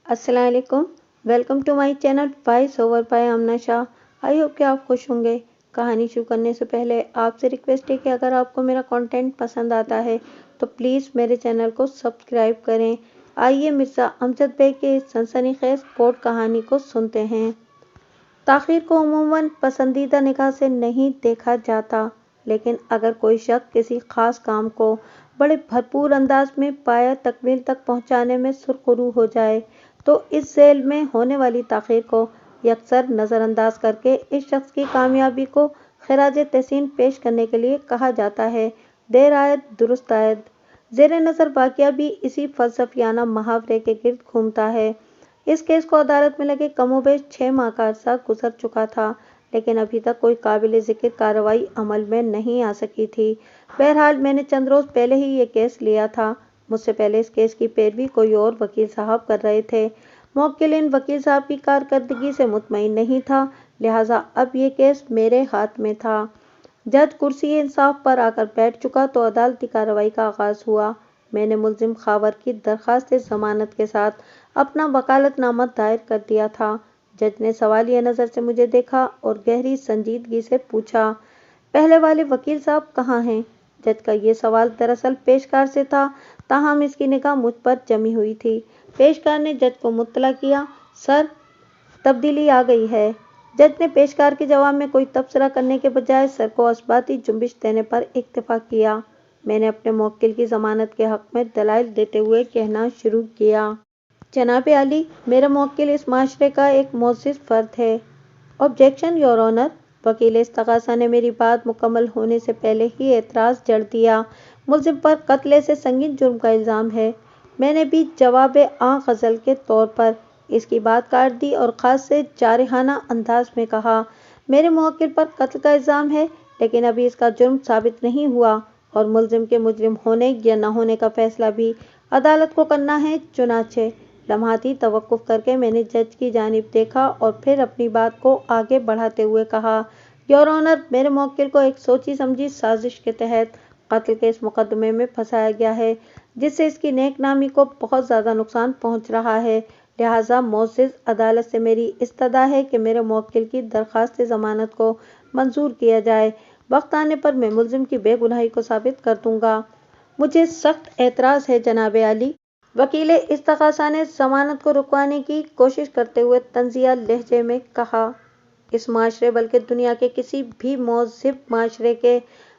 अस्सलाम वालेकुम। Welcome to my channel voice over by Amna Shah. I hope कि आप खुश होंगे। कहानी शुरू करने से पहले आपसे रिक्वेस्ट है कि अगर आपको मेरा कंटेंट पसंद आता है तो प्लीज़ मेरे चैनल को सब्सक्राइब करें। आइए मिर्ज़ा अमजद बे के इस सनसनीखेज कोर्ट कहानी को सुनते हैं। ताख़ीर को अमूमन पसंदीदा निगाह से नहीं देखा जाता, लेकिन अगर कोई शख्स किसी ख़ास काम को बड़े भरपूर अंदाज में पाया तकमील तक पहुंचाने में सुरखरू हो जाए तो इस झेल में होने वाली ताख़ीर को यकसर नज़रअंदाज करके इस शख्स की कामयाबी को खिराज तहसीन पेश करने के लिए कहा जाता है। देर आयत दुरुस्त आयत। ज़ेर नज़र वाक़या भी इसी फ़लसफ़ियाना मुहावरे के गिर्द घूमता है। इस केस को अदालत में लगे कमोबेश 6 माह का अरसा गुजर चुका था, लेकिन अभी तक कोई काबिल ज़िक्र कार्रवाई अमल में नहीं आ सकी थी। बहरहाल मैंने चंद रोज़ पहले ही ये केस लिया था। मुझसे पहले इस केस की पैरवी कोई और वकील साहब कर रहे थे। मुवक्किल इन वकील साहब की कारकर्दगी से मुतमईन नहीं था, लिहाजा अब ये केस मेरे हाथ में था। जज कुर्सी इंसाफ पर आकर बैठ चुका तो अदालती कार्रवाई का आगाज़ हुआ। मैंने मुल्जिम खावर की दरख्वास्त ज़मानत के साथ अपना वकालतनामा दायर कर दिया था। जज ने सवालिया नज़र से मुझे देखा और गहरी संजीदगी से पूछा, पहले वाले वकील साहब कहाँ हैं? जज का ये सवाल दरअसल पेशकार से था, ताहम इसकी निगाह मुझ पर जमी हुई थी। पेशकार ने जज को मुत्तला किया, सर तब्दीली आ गई है। जज ने पेशकार के जवाब में कोई तबसरा करने के बजाय सर को असबाती जुम्बिश देने पर इक्तफा किया। मैंने अपने मुवक्किल की ज़मानत के हक़ में दलाइल देते हुए कहना शुरू किया, जनाब आली, मेरा मुवक्किल इस माशरे का एक मोअज़्ज़िज़ फ़र्द है। Objection your honour. वकील इस्तग़ासा ने मेरी बात मुकम्मल होने से पहले ही एतराज़ जड़ दिया। मुल्ज़िम पर कत्ल से संगीन जुर्म का इल्ज़ाम है। मैंने भी जवाब आ ग़ज़ल के तौर पर इसकी बात काट दी और ख़ास से जारहाना अंदाज में कहा, मेरे मुवक्किल पर कत्ल का इल्ज़ाम है, लेकिन अभी इसका जुर्म साबित नहीं हुआ और मुल्ज़िम के मुजरिम होने या न होने का फ़ैसला भी अदालत को करना है। चुनाचे लम्हाती तवक्कुफ़ करके मैंने जज की जानिब देखा और फिर अपनी बात को आगे बढ़ाते हुए कहा, योर ऑनर, मेरे मुवक्किल को एक सोची समझी साजिश के तहत कत्ल के इस मुकदमे में फंसाया गया है, जिससे इसकी नेक नामी को बहुत ज़्यादा नुकसान पहुंच रहा है। लिहाजा मोअज़्ज़िज़ अदालत से मेरी इस्तदा है कि मेरे मुवक्किल की दरख्वास्त ज़मानत को मंजूर किया जाए। वक्त आने पर मैं मुल्ज़िम की बेगुनाही को साबित कर दूंगा। मुझे सख्त एतराज़ है जनाब आली। वकील इस्तग़ासा ने ज़मानत को रुकवाने की कोशिश करते हुए तंज़िया लहजे में कहा, इस माशरे बल्कि दुनिया के किसी भी मौज़िब माशरे के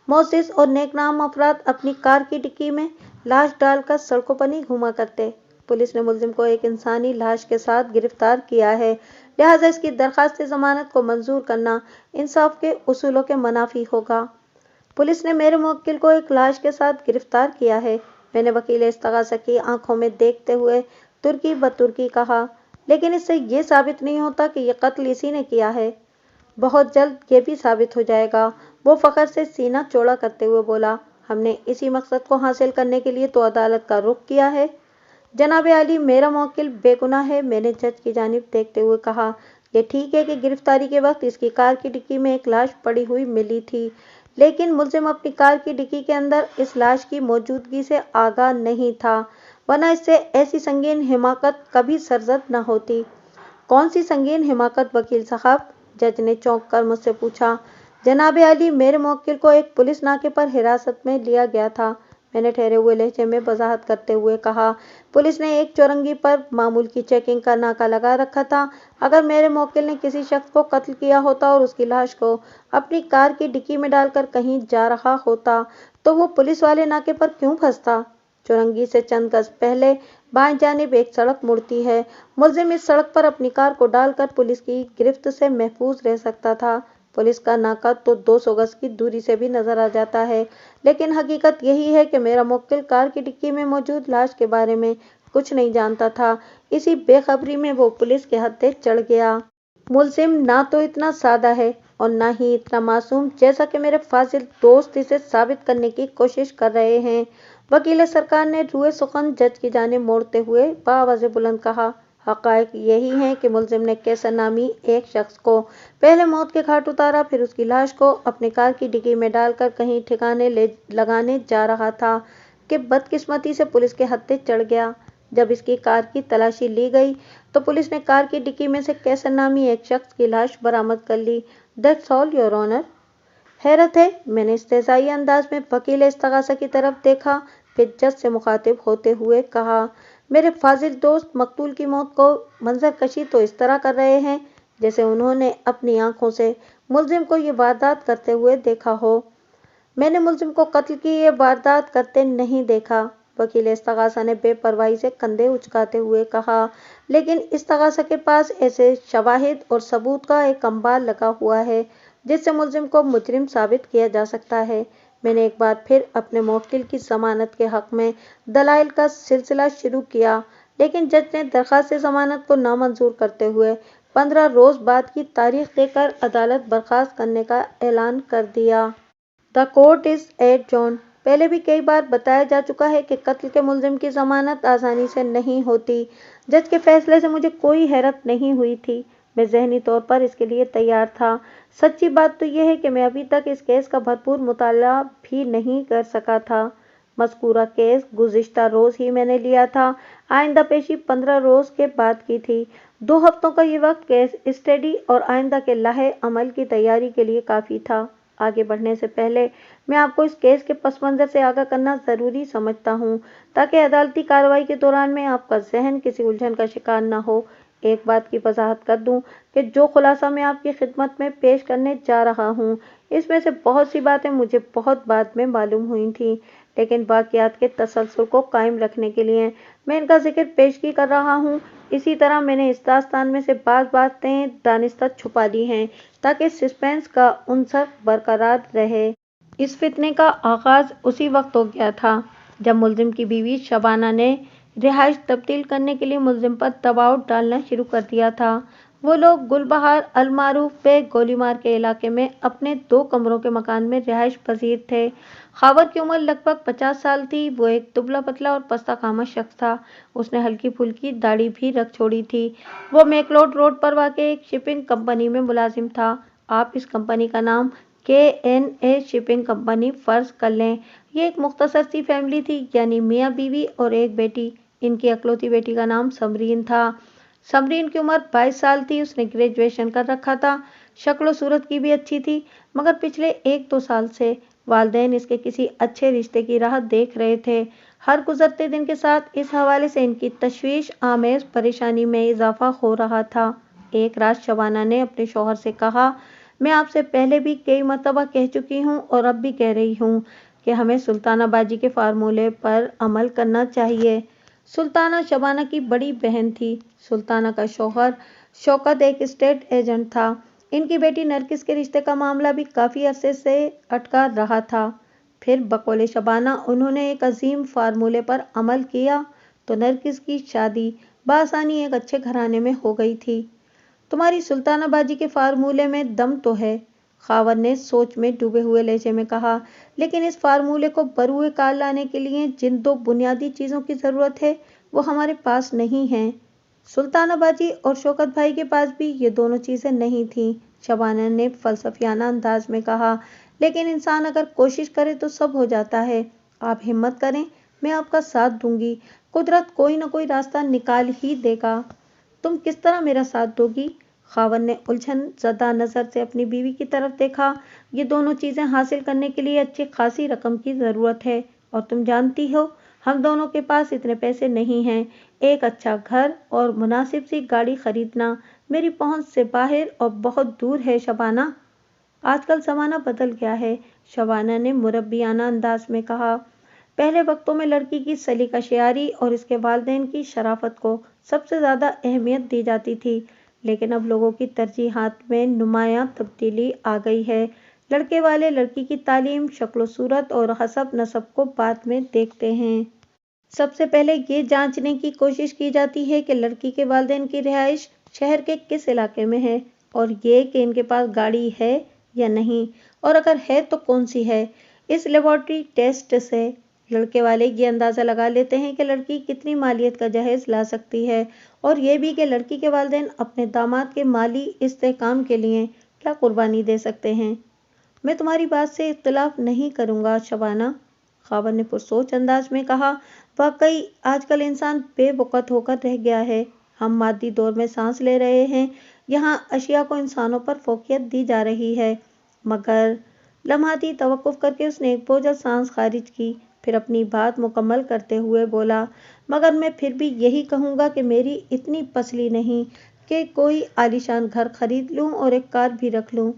मोअज़्ज़िज़ और नेकनाम अफराद अपनी कार की डिक्की में लाश डालकर सड़कों पर नहीं घूमा करते। पुलिस ने मुल्ज़िम को एक इंसानी लाश के साथ गिरफ्तार किया है, लिहाजा इसकी दरख्वास्त ज़मानत को मंजूर करना इंसाफ के उसूलों के मुनाफी होगा। पुलिस ने मेरे मुवक्किल को एक लाश के साथ गिरफ्तार किया है। मैंने वकील इस्तग़ासा की आंखों में देखते हुए तुर्की बतुर्की कहा, लेकिन इससे ये साबित नहीं होता कि यह कत्ल इसी ने किया है। बहुत जल्द ये भी साबित हो जाएगा। वो फ़ख्र से सीना चौड़ा करते हुए बोला, हमने इसी मकसद को हासिल करने के लिए तो अदालत का रुख किया है। जनाब आली, मेरा मुवक्किल बेगुनाह है। मैंने जज की जानिब देखते हुए कहा, यह ठीक है कि गिरफ्तारी के वक्त इसकी कार की डिक्की में एक लाश पड़ी हुई मिली थी, लेकिन मुल्ज़िम अपनी कार की डिक्की के अंदर इस लाश की मौजूदगी से आगाह नहीं था, वरना इससे ऐसी संगीन हिमाकत कभी सरज़द न होती। कौन सी संगीन हिमाकत वकील साहब? जज ने चौंक कर मुझसे पूछा। जनाब आली, मेरे मुवक्किल को एक पुलिस नाके पर हिरासत में लिया गया था। मैंने ठहरे हुए लहजे में वजाहत करते हुए कहा, पुलिस ने एक चौरंगी पर मामूल की चेकिंग का नाका लगा रखा था। अगर मेरे मुवक्किल ने किसी शख्स को कत्ल किया होता और उसकी लाश को अपनी कार की डिक्की में डालकर कहीं जा रहा होता तो वो पुलिस वाले नाके पर क्यों फंसता? चौरंगी से चंद गज पहले बाएं जानिब एक सड़क मुड़ती है। मुल्ज़िम इस सड़क पर अपनी कार को डालकर पुलिस की गिरफ्त से महफूज रह सकता था। पुलिस का नाका तो 200 गज की दूरी से भी नजर आ जाता है, लेकिन हकीकत यही है कि मेरा मुवक्किल कार की डिक्की में मौजूद लाश के बारे में कुछ नहीं जानता था। इसी बेखबरी में वो पुलिस के हत्थे चढ़ गया। मुल्ज़िम ना तो इतना सादा है और ना ही इतना मासूम जैसा कि मेरे फाजिल दोस्त इसे साबित करने की कोशिश कर रहे हैं। वकील सरकार ने रुए सुखन जज की जानिब मोड़ते हुए बाआवाज़ बुलंद कहा, हक़ाइक़ यही हैं कि मुल्ज़िम ने कैसर नामी एक शख्स को पहले मौत के घाट उतारा, फिर उसकी लाश को अपनी कार की डिक्की में डालकर कहीं ठिकाने लगाने जा रहा था कि बदकिस्मती से पुलिस के हत्थे चढ़ गया। जब इसकी कार की तलाशी ली गई तो पुलिस ने कार की डिक्की में से कैसर नामी एक शख्स की लाश बरामद कर ली। That's all your honour. हैरत है, मैंने इस्तेज़ाई अंदाज में वकील इस्तगासा की तरफ देखा, फिर जज से मुखातिब होते हुए कहा, मेरे फाजिल दोस्त मकतूल की मौत को मंजरकशी तो इस तरह कर रहे हैं जैसे उन्होंने अपनी आंखों से मुलजिम को ये वारदात करते हुए देखा हो। मैंने मुलजिम को कत्ल की ये वारदात करते नहीं देखा, वकील इस्तगासा ने बेपरवाही से कंधे उचकाते हुए कहा, लेकिन इस्तगासा के पास ऐसे शवाहिद और सबूत का एक अंबार लगा हुआ है जिससे मुलजिम को मुजरिम साबित किया जा सकता है। मैंने एक बार फिर अपने मुवक्किल की जमानत के हक में दलाइल का सिलसिला शुरू किया, लेकिन जज ने दरख्वास्त जमानत को नामंजूर करते हुए 15 रोज बाद की तारीख देकर अदालत बर्खास्त करने का ऐलान कर दिया। The court is adjourned. पहले भी कई बार बताया जा चुका है कि कत्ल के मुलजिम की जमानत आसानी से नहीं होती। जज के फैसले से मुझे कोई हैरत नहीं हुई थी, मैं ज़हनी तौर पर इसके लिए तैयार था। सच्ची बात तो यह है कि मैं अभी तक इस केस का भरपूर मुताला भी नहीं कर सका था। मज़कूरा केस गुज़िश्ता रोज़ ही मैंने लिया था, आइंदा पेशी 15 रोज़ के बाद की थी। 2 हफ्तों का ये वक्त केस स्टडी और आइंदा के लाहे अमल की तैयारी के लिए काफ़ी था। आगे बढ़ने से पहले मैं आपको इस केस के पस मंज़र से आगाह करना ज़रूरी समझता हूँ, ताकि अदालती कार्रवाई के दौरान में आपका जहन किसी उलझन का शिकार न हो। एक बात की वजाहत कर दूं कि जो खुलासा मैं आपकी खिदमत में पेश करने जा रहा हूँ, इसमें से बहुत सी बातें मुझे बहुत बाद में मालूम हुई थीं, लेकिन वाक़यात के तसलसल को कायम रखने के लिए मैं इनका जिक्र पेशगी कर रहा हूँ। इसी तरह मैंने इस दास्तान में से बाज़ बातें दानिस्ता छुपा ली हैं ताकि सस्पेंस का उनसर बरकरार रहे। इस फितने का आगाज़ उसी वक्त हो गया था जब मुलजिम की बीवी शबाना ने रिहाइश तब्दील करने के लिए मुलजिम पर दबाव डालना शुरू कर दिया था। वो लोग गुलबहार अलमारूफ पे गोलीमार के इलाके में अपने 2 कमरों के मकान में रिहाइश पजीर थे। खावर की उम्र लगभग 50 साल थी। वो एक दुबला पतला और पस्ता खामा शख्स था। उसने हल्की फुल्की दाढ़ी भी रख छोड़ी थी। वो मैकलोड रोड पर वाक़े एक शिपिंग कंपनी में मुलाजिम था। आप इस कंपनी का नाम KNA शिपिंग कंपनी फ़र्ज कर लें। ये एक मुख्तसर सी फैमिली थी, यानी मियाँ बीवी और एक बेटी। इनकी अकलौती बेटी का नाम समरीन था। समरीन की उम्र 22 साल थी। उसने ग्रेजुएशन कर रखा था। शक्ल सूरत की भी अच्छी थी, मगर पिछले 1-2 साल से वालिदैन इसके किसी अच्छे रिश्ते की राह देख रहे थे। हर गुजरते दिन के साथ इस हवाले से इनकी तशवीश आमेज परेशानी में इजाफा हो रहा था। एक रात शबाना ने अपने शौहर से कहा, मैं आपसे पहले भी कई मरतबा कह चुकी हूँ और अब भी कह रही हूँ कि हमें सुल्ताना बाजी के फार्मूले पर अमल करना चाहिए। सुल्ताना शबाना की बड़ी बहन थी। सुल्ताना का शौहर शौकत एक स्टेट एजेंट था। इनकी बेटी नरगिस के रिश्ते का मामला भी काफ़ी अरसे से अटका रहा था। फिर बकौले शबाना उन्होंने एक अजीम फार्मूले पर अमल किया तो नरगिस की शादी बासानी एक अच्छे घराने में हो गई थी। तुम्हारी सुल्ताना बाजी के फार्मूले में दम तो है, खावर ने सोच में डूबे हुए लहजे में कहा, लेकिन इस फार्मूले को बरूए कार लाने के लिए जिन 2 बुनियादी चीज़ों की ज़रूरत है वो हमारे पास नहीं हैं। सुल्ताना बाजी और शौकत भाई के पास भी ये दोनों चीज़ें नहीं थीं। शबाना ने फलसफियाना अंदाज में कहा, लेकिन इंसान अगर कोशिश करे तो सब हो जाता है। आप हिम्मत करें, मैं आपका साथ दूंगी। कुदरत कोई न कोई रास्ता निकाल ही देगा। तुम किस तरह मेरा साथ दोगी? खावर ने उलझन ज़दा नज़र से अपनी बीवी की तरफ देखा। ये दोनों चीज़ें हासिल करने के लिए अच्छी खासी रकम की ज़रूरत है, और तुम जानती हो हम दोनों के पास इतने पैसे नहीं हैं। एक अच्छा घर और मुनासिब सी गाड़ी खरीदना मेरी पहुंच से बाहर और बहुत दूर है शबाना। आजकल ज़माना बदल गया है, शबाना ने मुरब्बियाना अंदाज में कहा। पहले वक्तों में लड़की की सलीका-शेयारी और इसके वालिदैन की शराफत को सबसे ज़्यादा अहमियत दी जाती थी, लेकिन अब लोगों की तरजीहात में नुमायां तब्दीली आ गई है। लड़के वाले लड़की की तालीम, शक्ल सूरत और हसब नसब को बाद में देखते हैं। सबसे पहले ये जांचने की कोशिश की जाती है कि लड़की के वालिदैन की रिहाइश शहर के किस इलाके में है, और ये कि इनके पास गाड़ी है या नहीं, और अगर है तो कौन सी है। इस लेबॉर्ट्री टेस्ट से लड़के वाले ये अंदाज़ा लगा लेते हैं कि लड़की कितनी मालियत का जहेज ला सकती है, और ये भी कि लड़की के वालिदैन अपने दामाद के माली इस्तेहकाम के लिए क्या कुर्बानी दे सकते हैं। मैं तुम्हारी बात से इख्तिलाफ नहीं करूँगा शबाना, खावर ने पुरसोच अंदाज में कहा। واقعی آج کل انسان بے وقت ہو کر رہ گیا ہے۔ ہم مادی دور میں سانس لے رہے ہیں، یہاں اشیاء کو انسانوں پر فوقیت دی جا رہی ہے۔ مگر لمحاتی توقف کر کے اس نے ایک بوجھل سانس خارج کی، پھر اپنی بات مکمل کرتے ہوئے بولا، مگر میں پھر بھی یہی کہوں گا کہ میری اتنی پسلی نہیں کہ کوئی عالیشان گھر خرید لوں اور ایک کار بھی رکھ لوں۔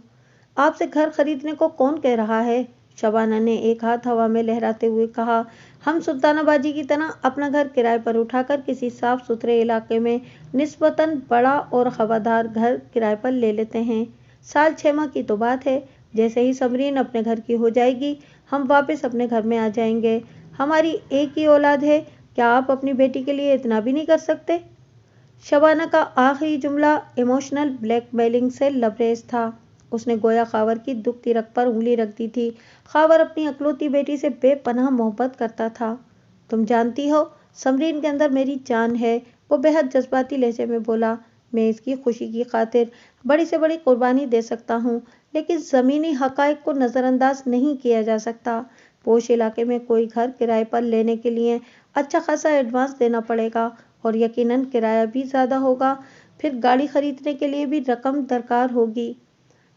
آپ سے گھر خریدنے کو کون کہہ رہا ہے؟ شبانہ نے ایک ہاتھ ہوا میں لہراتے ہوئے کہا، ہم سلطانہ باجی کی طرح اپنا گھر کرائے پر اٹھا کر کسی صاف ستھرے علاقے میں نسبتاً بڑا اور ہوادار گھر کرائے پر لے لیتے ہیں۔ سال 6 ماہ کی تو بات ہے، جیسے ہی سمرین اپنے گھر کی ہو جائے گی ہم واپس اپنے گھر میں آ جائیں گے۔ ہماری ایک ہی اولاد ہے، کیا آپ اپنی بیٹی کے لیے اتنا بھی نہیں کر سکتے؟ شبانہ کا آخری جملہ ایموشنل بلیک میلنگ سے لبریز تھا۔ اس نے گویا خاور کی دکھتی رگ پر انگلی رکھ دی تھی۔ خاور اپنی اکلوتی بیٹی سے بے پناہ محبت کرتا تھا۔ تم جانتی ہو، سمرین کے اندر میری جان ہے، وہ بے حد جذباتی لہجے میں بولا۔ میں اس کی خوشی کی خاطر بڑی سے بڑی قربانی دے سکتا ہوں، لیکن زمینی حقائق کو نظر انداز نہیں کیا جا سکتا۔ پوش علاقے میں کوئی گھر کرائے پر لینے کے لیے اچھا خاصا ایڈوانس دینا پڑے گا اور یقیناً کرایہ بھی زیادہ ہوگا۔ پھر گاڑی خریدنے کے لیے بھی رقم درکار ہوگی۔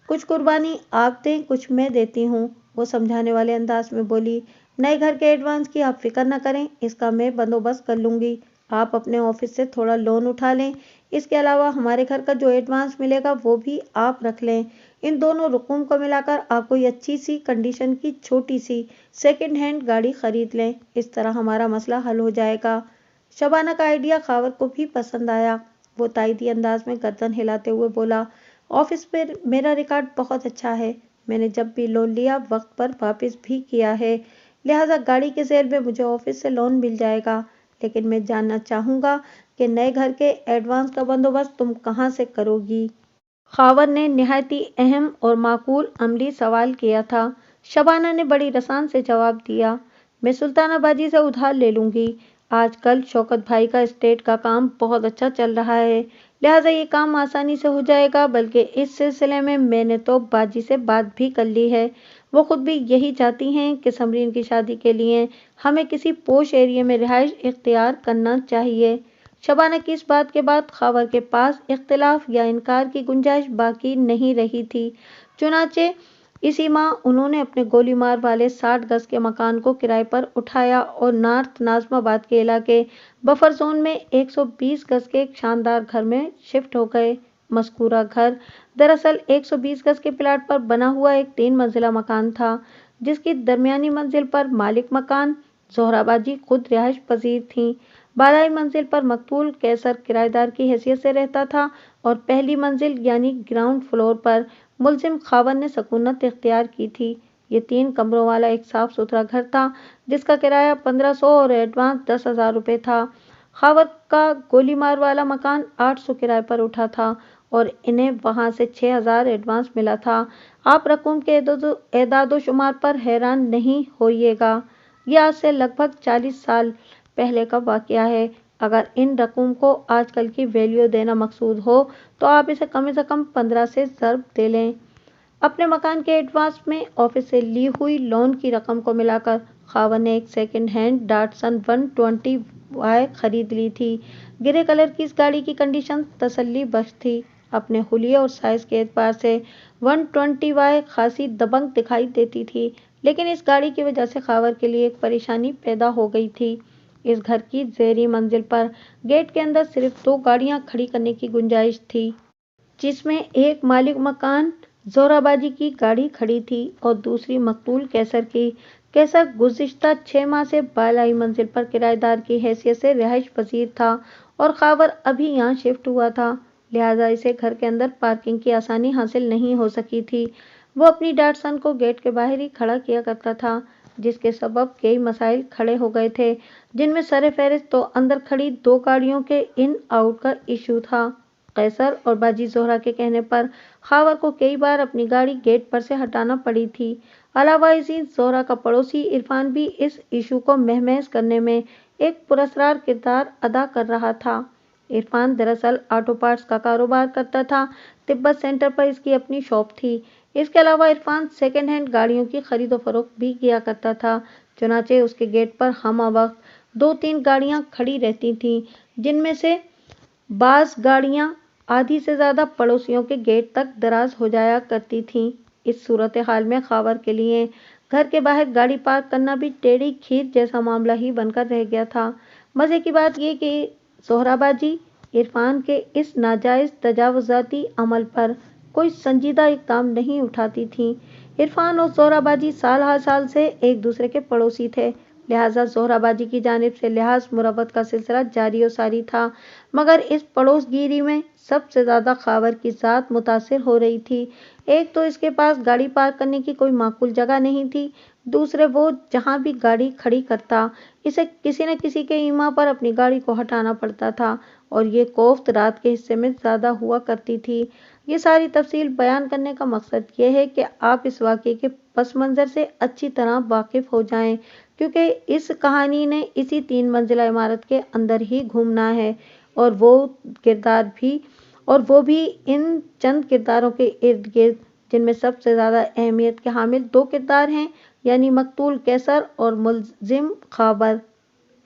کچھ قربانی آپ دیں، کچھ میں دیتی ہوں، وہ سمجھانے والے انداز میں بولی۔ نئے گھر کے ایڈوانس کی آپ فکر نہ کریں، اس کا میں بندوبست کر لوں گی۔ آپ اپنے آفس سے تھوڑا لون اٹھا لیں، اس کے علاوہ ہمارے گھر کا جو ایڈوانس ملے گا وہ بھی آپ رکھ لیں۔ ان دونوں رقوم کو ملا کر آپ کوئی اچھی سی کنڈیشن کی چھوٹی سی سیکنڈ ہینڈ گاڑی خرید لیں، اس طرح ہمارا مسئلہ حل ہو جائے گا۔ شبانہ کا آئیڈیا خاور کو بھی پسند آیا۔ وہ تائیدی انداز میں گردن ہلاتے ہوئے بولا، آفس میں میرا ریکارڈ بہت اچھا ہے، میں نے جب بھی لون لیا وقت پر واپس بھی کیا ہے، لہٰذا گاڑی کے ذیل میں مجھے آفس سے لون مل جائے گا۔ لیکن میں جاننا چاہوں گا کہ نئے گھر کے ایڈوانس کا بندوبست تم کہاں سے کرو گی؟ خاور نے نہایتی اہم اور معقول عملی سوال کیا تھا۔ شبانہ نے بڑی رسان سے جواب دیا، میں سلطانہ باجی سے ادھار لے لوں گی۔ آج کل شوکت بھائی کا اسٹیٹ کا کام بہت اچھا چل رہا ہے، لہٰذا یہ کام آسانی سے ہو جائے گا، بلکہ اس سلسلے میں نے تو باجی سے بات بھی کر لی ہے۔ وہ خود بھی یہی چاہتی ہیں کہ سمرین کی شادی کے لیے ہمیں کسی پوش ایریے میں رہائش اختیار کرنا چاہیے۔ شبانہ کی اس بات کے بعد خاور کے پاس اختلاف یا انکار کی گنجائش باقی نہیں رہی تھی۔ چنانچہ اسی ماہ انہوں نے اپنے گولی مار والے 60 گز کے مکان کو کرائے پر اٹھایا اور نارتھ ناظم آباد کے علاقے بفر زون میں 120 گز کے ایک شاندار گھر میں شفٹ ہو گئے۔ مذکورہ گھر دراصل 120 گز کے پلاٹ پر بنا ہوا ایک 3 منزلہ مکان تھا، جس کی درمیانی منزل پر مالک مکان زہرہ باجی خود رہائش پذیر تھیں۔ بالائی منزل پر مقتول قیصر کرایہ دار کی حیثیت سے رہتا تھا اور پہلی منزل یعنی گراؤنڈ فلور پر ملزم خاور نے سکونت اختیار کی تھی۔ یہ 3 کمروں والا ایک صاف ستھرا گھر تھا، جس کا کرایہ 1500 اور ایڈوانس 10,000 روپے تھا۔ خاور کا گولی مار والا مکان 800 کرائے پر اٹھا تھا اور انہیں وہاں سے 6,000 ایڈوانس ملا تھا۔ آپ رقوم کے اعداد و شمار پر حیران نہیں ہوئیے گا، یہ آج سے لگ بھگ 40 سال پہلے کا واقعہ ہے۔ اگر ان رقوم کو آج کل کی ویلیو دینا مقصود ہو تو آپ اسے کم سے کم 15 سے ضرب دے لیں۔ اپنے مکان کے ایڈوانس میں آفس سے لی ہوئی لون کی رقم کو ملا کر خاور نے ایک سیکنڈ ہینڈ ڈاٹسن 120Y خرید لی تھی۔ گرے کلر کی اس گاڑی کی کنڈیشن تسلی بخش تھی۔ اپنے حلیے اور سائز کے اعتبار سے 120Y خاصی دبنگ دکھائی دیتی تھی، لیکن اس گاڑی کی وجہ سے خاور کے لیے ایک پریشانی پیدا ہو گئی تھی۔ اس گھر کی زیریں منزل پر گیٹ کے اندر صرف 2 گاڑیاں کھڑی کرنے کی گنجائش تھی، جس میں ایک مالک مکان زہرہ باجی کی گاڑی کھڑی تھی اور دوسری مقتول قیصر کی۔ قیصر گزشتہ 6 ماہ سے بالائی منزل پر کرایہ دار کی حیثیت سے رہائش پذیر تھا اور خاور ابھی یہاں شفٹ ہوا تھا، لہٰذا اسے گھر کے اندر پارکنگ کی آسانی حاصل نہیں ہو سکی تھی۔ وہ اپنی ڈاٹسن کو گیٹ کے باہر ہی کھڑا کیا کرتا تھا، جس کے سبب کئی مسائل کھڑے ہو گئے تھے، جن میں سر فہرست تو اندر کھڑی 2 گاڑیوں کے ان آؤٹ کا ایشو تھا۔ قیصر اور باجی زہرہ کے کہنے پر خاور کو کئی بار اپنی گاڑی گیٹ پر سے ہٹانا پڑی تھی۔ علاوہ ازیں زہرہ کا پڑوسی عرفان بھی اس ایشو کو مہمیز کرنے میں ایک پراسرار کردار ادا کر رہا تھا۔ عرفان دراصل آٹو پارٹس کا کاروبار کرتا تھا، تبت سینٹر پر اس کی اپنی شاپ تھی۔ اس کے علاوہ عرفان سیکنڈ ہینڈ گاڑیوں کی خرید و فروخت بھی کیا کرتا تھا، چنانچہ اس کے گیٹ پر ہمہ وقت 2-3 गाड़ियां खड़ी रहती थीं, जिनमें से बास गाड़ियां आधी से ज्यादा पड़ोसियों के गेट तक दराज हो जाया करती थीं। इस सूरत हाल में खावर के लिए घर के बाहर गाड़ी पार्क करना भी टेढ़ी खीर जैसा मामला ही बनकर रह गया था। मजे की बात यह कि ज़ोहराबाजी इरफान के इस नाजायज तजावुजाती अमल पर कोई संजीदा इकदाम नहीं उठाती थी। इरफान और ज़ोहराबाजी साल हर साल से एक दूसरे के पड़ोसी थे, लिहाजा ज़ोहराबाजी की जानिब से लिहाज मुरब्बत का सिलसिला जारी और सारी था। मगर इस पड़ोसगिरी में सबसे ज्यादा खावर की जात मुतासिर हो रही थी। एक तो इसके पास गाड़ी पार्क करने की कोई माकूल जगह नहीं थी, दूसरे वो जहां भी गाड़ी खड़ी करता इसे किसी न किसी के ईमा पर अपनी गाड़ी को हटाना पड़ता था, और ये कोफ्त रात के हिस्से में ज्यादा हुआ करती थी। ये सारी तफसील बयान करने का मकसद ये है कि आप इस वाक़े के पस मंज़र से अच्छी तरह वाकिफ हो जाएं, क्योंकि इस कहानी ने इसी 3 मंजिला इमारत के अंदर ही घूमना है, और वो भी इन चंद किरदारों के इर्द गिर्द, जिनमें सबसे ज्यादा अहमियत के हामिल 2 किरदार हैं, यानी मकतूल कैसर और मुल्जिम खाबर।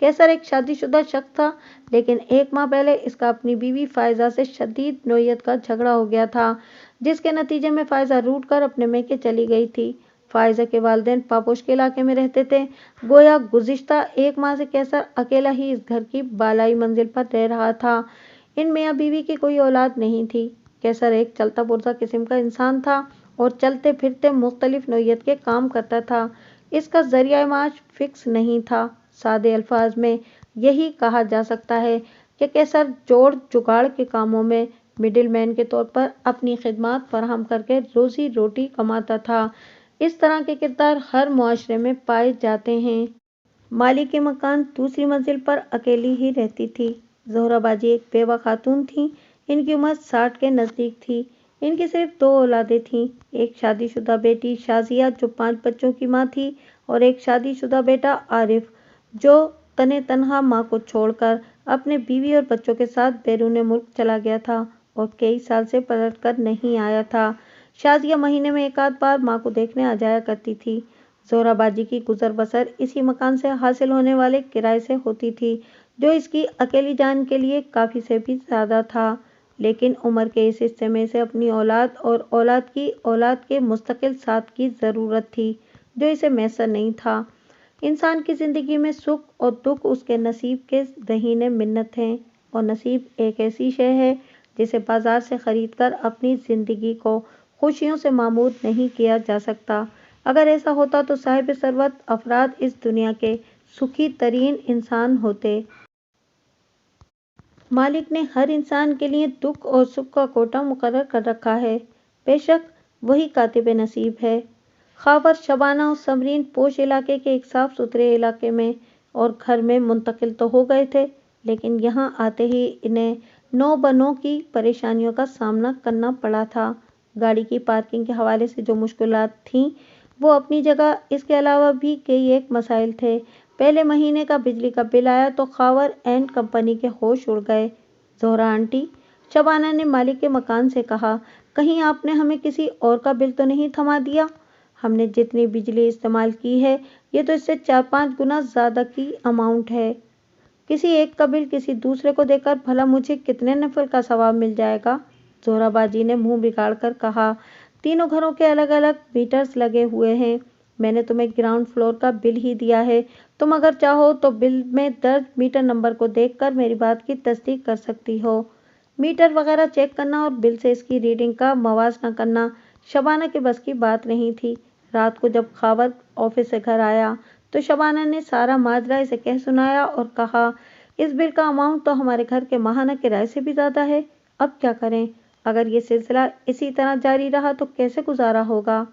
कैसर एक शादीशुदा शख्स था, लेकिन 1 माह पहले इसका अपनी बीवी फायजा से शदीद नोयत का झगड़ा हो गया था, जिसके नतीजे में फायजा रूठ कर अपने मैके चली गई थी। फायजा के वालिदैन पापोश के इलाके में रहते थे। गोया गुज़िश्ता 1 माह से कैसर अकेला ही इस घर की बालाई मंजिल पर रह रहा था। इन मियाँ बीवी की कोई औलाद नहीं थी। कैसर एक चलता पुर्जा किस्म का इंसान था और चलते फिरते मुख्तलिफ नोयत के काम करता था। इसका जरिया माश फिक्स नहीं था। सादे अल्फाज में यही कहा जा सकता है कि कैसर जोड़ जुगाड़ के कामों में मिडिल मैन के तौर पर अपनी खिदमत फराहम करके रोजी रोटी कमाता था। इस तरह के किरदार हर मुआशरे में पाए जाते हैं। मालिक मकान दूसरी मंजिल पर अकेली ही रहती थी। ज़ोहराबाजी एक बेवा खातून थी। इनकी उम्र 60 के नज़दीक थी। इनकी सिर्फ 2 औलादें थीं, एक शादीशुदा बेटी शाजिया जो 5 बच्चों की माँ थी, और एक शादीशुदा बेटा आरिफ जो तने तनहा माँ को छोड़कर अपने बीवी और बच्चों के साथ बैरून मुल्क चला गया था और कई साल से पलट कर नहीं आया था। शाजिया महीने में 1 आध बार माँ को देखने आ जाया करती थी। ज़ोहराबाजी की गुजर बसर इसी मकान से हासिल होने वाले किराए से होती थी, जो इसकी अकेली जान के लिए काफ़ी से भी ज़्यादा था। लेकिन उम्र के इस हिस्से में इसे अपनी औलाद और औलाद के मुस्तकिल साथ की ज़रूरत थी, जो इसे मैसर नहीं था। इंसान की ज़िंदगी में सुख और दुख उसके नसीब के रहीने मिन्नत हैं, और नसीब एक ऐसी शय है जिसे बाजार से खरीद कर अपनी ज़िंदगी को खुशियों से मामूर नहीं किया जा सकता। अगर ऐसा होता तो साहिब सरवत अफराद इस दुनिया के सुखी तरीन इंसान होते। मालिक ने हर इंसान के लिए दुख और सुख का कोटा मुकर्रर कर रखा है। बेशक वही कातिब नसीब है। खावर, शबाना और समरीन पोश इलाके के एक साफ सुथरे इलाके में और घर में मुंतकिल तो हो गए थे, लेकिन यहाँ आते ही इन्हें नौ बनो की परेशानियों का सामना करना पड़ा था। गाड़ी की पार्किंग के हवाले से जो मुश्किलात थीं वो अपनी जगह, इसके अलावा भी कई एक मसाइल थे। पहले महीने का बिजली का बिल आया तो खावर एंड कंपनी के होश उड़ गए। ज़ोहरा आंटी, शबाना ने मालिक के मकान से कहा, कहीं आपने हमें किसी और का बिल तो नहीं थमा दिया? हमने जितनी बिजली इस्तेमाल की है ये तो इससे 4-5 गुना ज़्यादा की अमाउंट है। किसी एक का बिल किसी दूसरे को देकर भला मुझे कितने नफल का सवाब मिल जाएगा? ज़ोहराबाजी ने मुंह बिगाड़ कर कहा, तीनों घरों के अलग अलग मीटर्स लगे हुए हैं। मैंने तुम्हें ग्राउंड फ्लोर का बिल ही दिया है। तुम अगर चाहो तो बिल में दर्ज मीटर नंबर को देखकर मेरी बात की तस्दीक कर सकती हो। मीटर वगैरह चेक करना और बिल से इसकी रीडिंग का मवाजना करना शबाना के बस की बात नहीं थी। रात को जब खावर ऑफिस से घर आया तो शबाना ने सारा माजरा इसे कह सुनाया और कहा, इस बिल का अमाउंट तो हमारे घर के माहाना किराए से भी ज़्यादा है। अब क्या करें? अगर ये सिलसिला इसी तरह जारी रहा तो कैसे गुजारा होगा?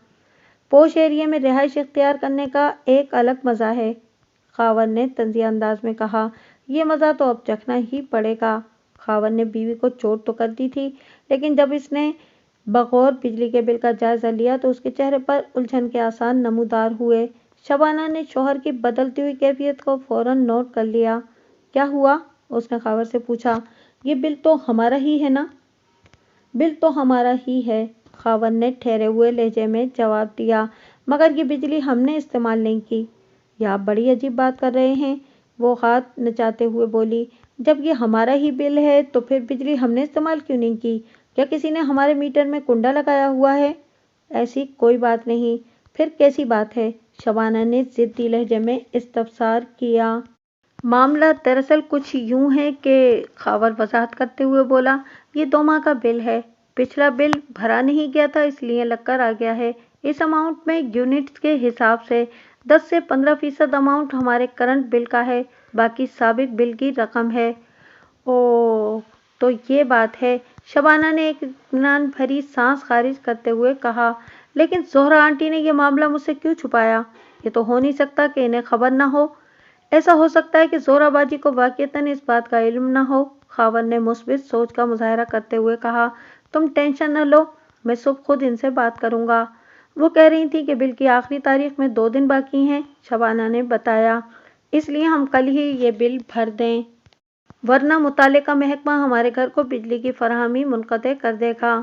पोश एरिया में रिहाइश इख्तियार करने का एक अलग मज़ा है, खावर ने तंज़िया अंदाज में कहा। ये मज़ा तो अब चखना ही पड़ेगा। खावर ने बीवी को चोट तो कर दी थी, लेकिन जब इसने बगौर बिजली के बिल का जायजा लिया तो उसके चेहरे पर उलझन के आसार नमूदार हुए। शबाना ने शौहर की बदलती हुई कैफियत को फौरन नोट कर लिया। क्या हुआ? उसने खावर से पूछा। ये बिल तो हमारा ही है ना? बिल तो हमारा ही है, खावर ने ठहरे हुए लहजे में जवाब दिया, मगर ये बिजली हमने इस्तेमाल नहीं की। ये आप बड़ी अजीब बात कर रहे हैं। وہ ہاتھ نچاتے ہوئے بولی، جب یہ ہمارا ہی بل ہے تو پھر بجلی ہم نے استعمال کیوں نہیں کی؟ کیا کسی نے ہمارے میٹر میں کنڈا لگایا ہوا ہے؟ ایسی کوئی بات نہیں۔ پھر کیسی بات ہے؟ شبانہ نے ضدی لہجے میں استفسار کیا۔ معاملہ دراصل کچھ یوں ہے کہ خاور وضاحت کرتے ہوئے بولا، یہ 2 ماہ کا بل ہے۔ پچھلا بل بھرا نہیں گیا تھا اس لیے لگ کر آ گیا ہے۔ اس اماؤنٹ میں یونٹس کے حساب سے 10 سے 15% اماؤنٹ ہمارے کرنٹ بل کا ہے، باقی سابق بل کی رقم ہے۔ اوہ، تو یہ بات ہے، شبانہ نے ایک اطمینان بھری سانس خارج کرتے ہوئے کہا، لیکن زہرا آنٹی نے یہ معاملہ مجھ سے کیوں چھپایا؟ یہ تو ہو نہیں سکتا کہ انہیں خبر نہ ہو۔ ایسا ہو سکتا ہے کہ زہرا باجی کو واقعتاً اس بات کا علم نہ ہو، خاور نے مثبت سوچ کا مظاہرہ کرتے ہوئے کہا، تم ٹینشن نہ لو، میں صبح خود ان سے بات کروں گا۔ وہ کہہ رہی تھی کہ بل کی آخری تاریخ میں 2 دن باقی ہیں، شبانہ نے بتایا، اس لیے ہم کل ہی یہ بل بھر دیں، ورنہ متعلقہ محکمہ ہمارے گھر کو بجلی کی فراہمی منقطع کر دے گا۔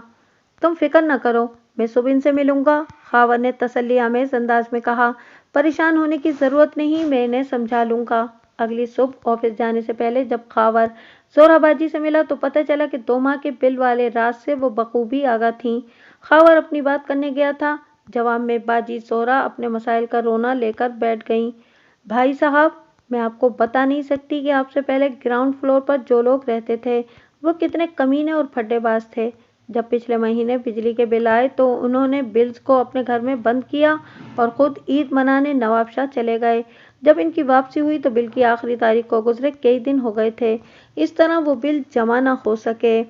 تم فکر نہ کرو، میں صبح ان سے ملوں گا، خاور نے تسلی آمیز انداز میں کہا، پریشان ہونے کی ضرورت نہیں، میں انہیں سمجھا لوں گا۔ اگلی صبح آفس جانے سے پہلے جب خاور زہرا باجی سے ملا تو پتہ چلا کہ 2 ماہ کے بل والے راز سے وہ بخوبی آگاہ تھیں۔ خاور اپنی بات کرنے گیا تھا، جواب میں باجی زہرا اپنے مسائل کا رونا لے کر بیٹھ گئیں۔ بھائی صاحب، میں آپ کو بتا نہیں سکتی کہ آپ سے پہلے گراؤنڈ فلور پر جو لوگ رہتے تھے وہ کتنے کمینے اور پھڈے باز تھے۔ جب پچھلے مہینے بجلی کے بل آئے تو انہوں نے بلز کو اپنے گھر میں بند کیا اور خود عید منانے نواب شاہ چلے گئے۔ جب ان کی واپسی ہوئی تو بل کی آخری تاریخ کو گزرے کئی دن ہو گئے تھے، اس طرح وہ بل جمع نہ ہو سکے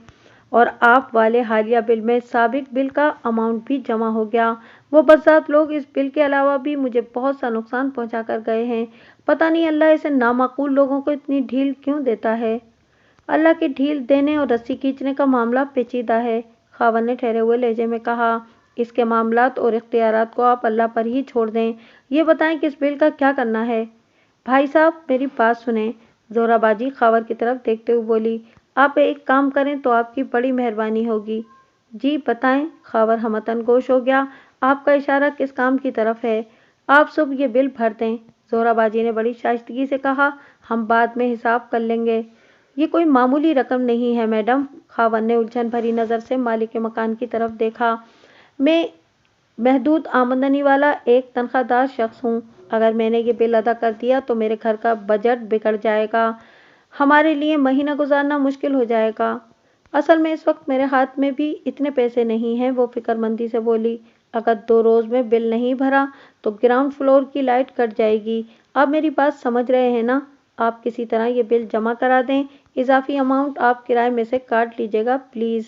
اور آپ والے حالیہ بل میں سابق بل کا اماؤنٹ بھی جمع ہو گیا۔ وہ بذات لوگ اس بل کے علاوہ بھی مجھے بہت سا نقصان پہنچا کر گئے ہیں، پتہ نہیں اللہ ایسے نامعقول لوگوں کو اتنی ڈھیل کیوں دیتا ہے؟ اللہ کے ڈھیل دینے اور رسی کھینچنے کا معاملہ پیچیدہ ہے، خاور نے ٹھہرے ہوئے لہجے میں کہا، اس کے معاملات اور اختیارات کو آپ اللہ پر ہی چھوڑ دیں۔ یہ بتائیں کہ اس بل کا کیا کرنا ہے؟ بھائی صاحب، میری بات سنیں، زہرا باجی خاور کی طرف دیکھتے ہوئے بولی، آپ ایک کام کریں تو آپ کی بڑی مہربانی ہوگی۔ جی بتائیں، خاور ہمتاً گوش ہو گیا، آپ کا اشارہ کس کام کی طرف ہے؟ آپ صبح یہ بل بھر دیں، زہرا باجی نے بڑی شائستگی سے کہا، ہم بعد میں حساب کر لیں گے۔ یہ کوئی معمولی رقم نہیں ہے میڈم، خاور نے الجھن بھری نظر سے مالک مکان کی طرف دیکھا، میں محدود آمدنی والا ایک تنخواہ دار شخص ہوں، اگر میں نے یہ بل ادا کر دیا تو میرے گھر کا بجٹ بگڑ جائے گا، ہمارے لیے مہینہ گزارنا مشکل ہو جائے گا۔ اصل میں اس وقت میرے ہاتھ میں بھی اتنے پیسے نہیں ہیں، وہ فکر مندی سے بولی، اگر 2 روز میں بل نہیں بھرا تو گراؤنڈ فلور کی لائٹ کٹ جائے گی، آپ میری بات سمجھ رہے ہیں نا؟ آپ کسی طرح یہ بل جمع کرا دیں، اضافی اماؤنٹ آپ کرائے میں سے کاٹ لیجیے گا پلیز۔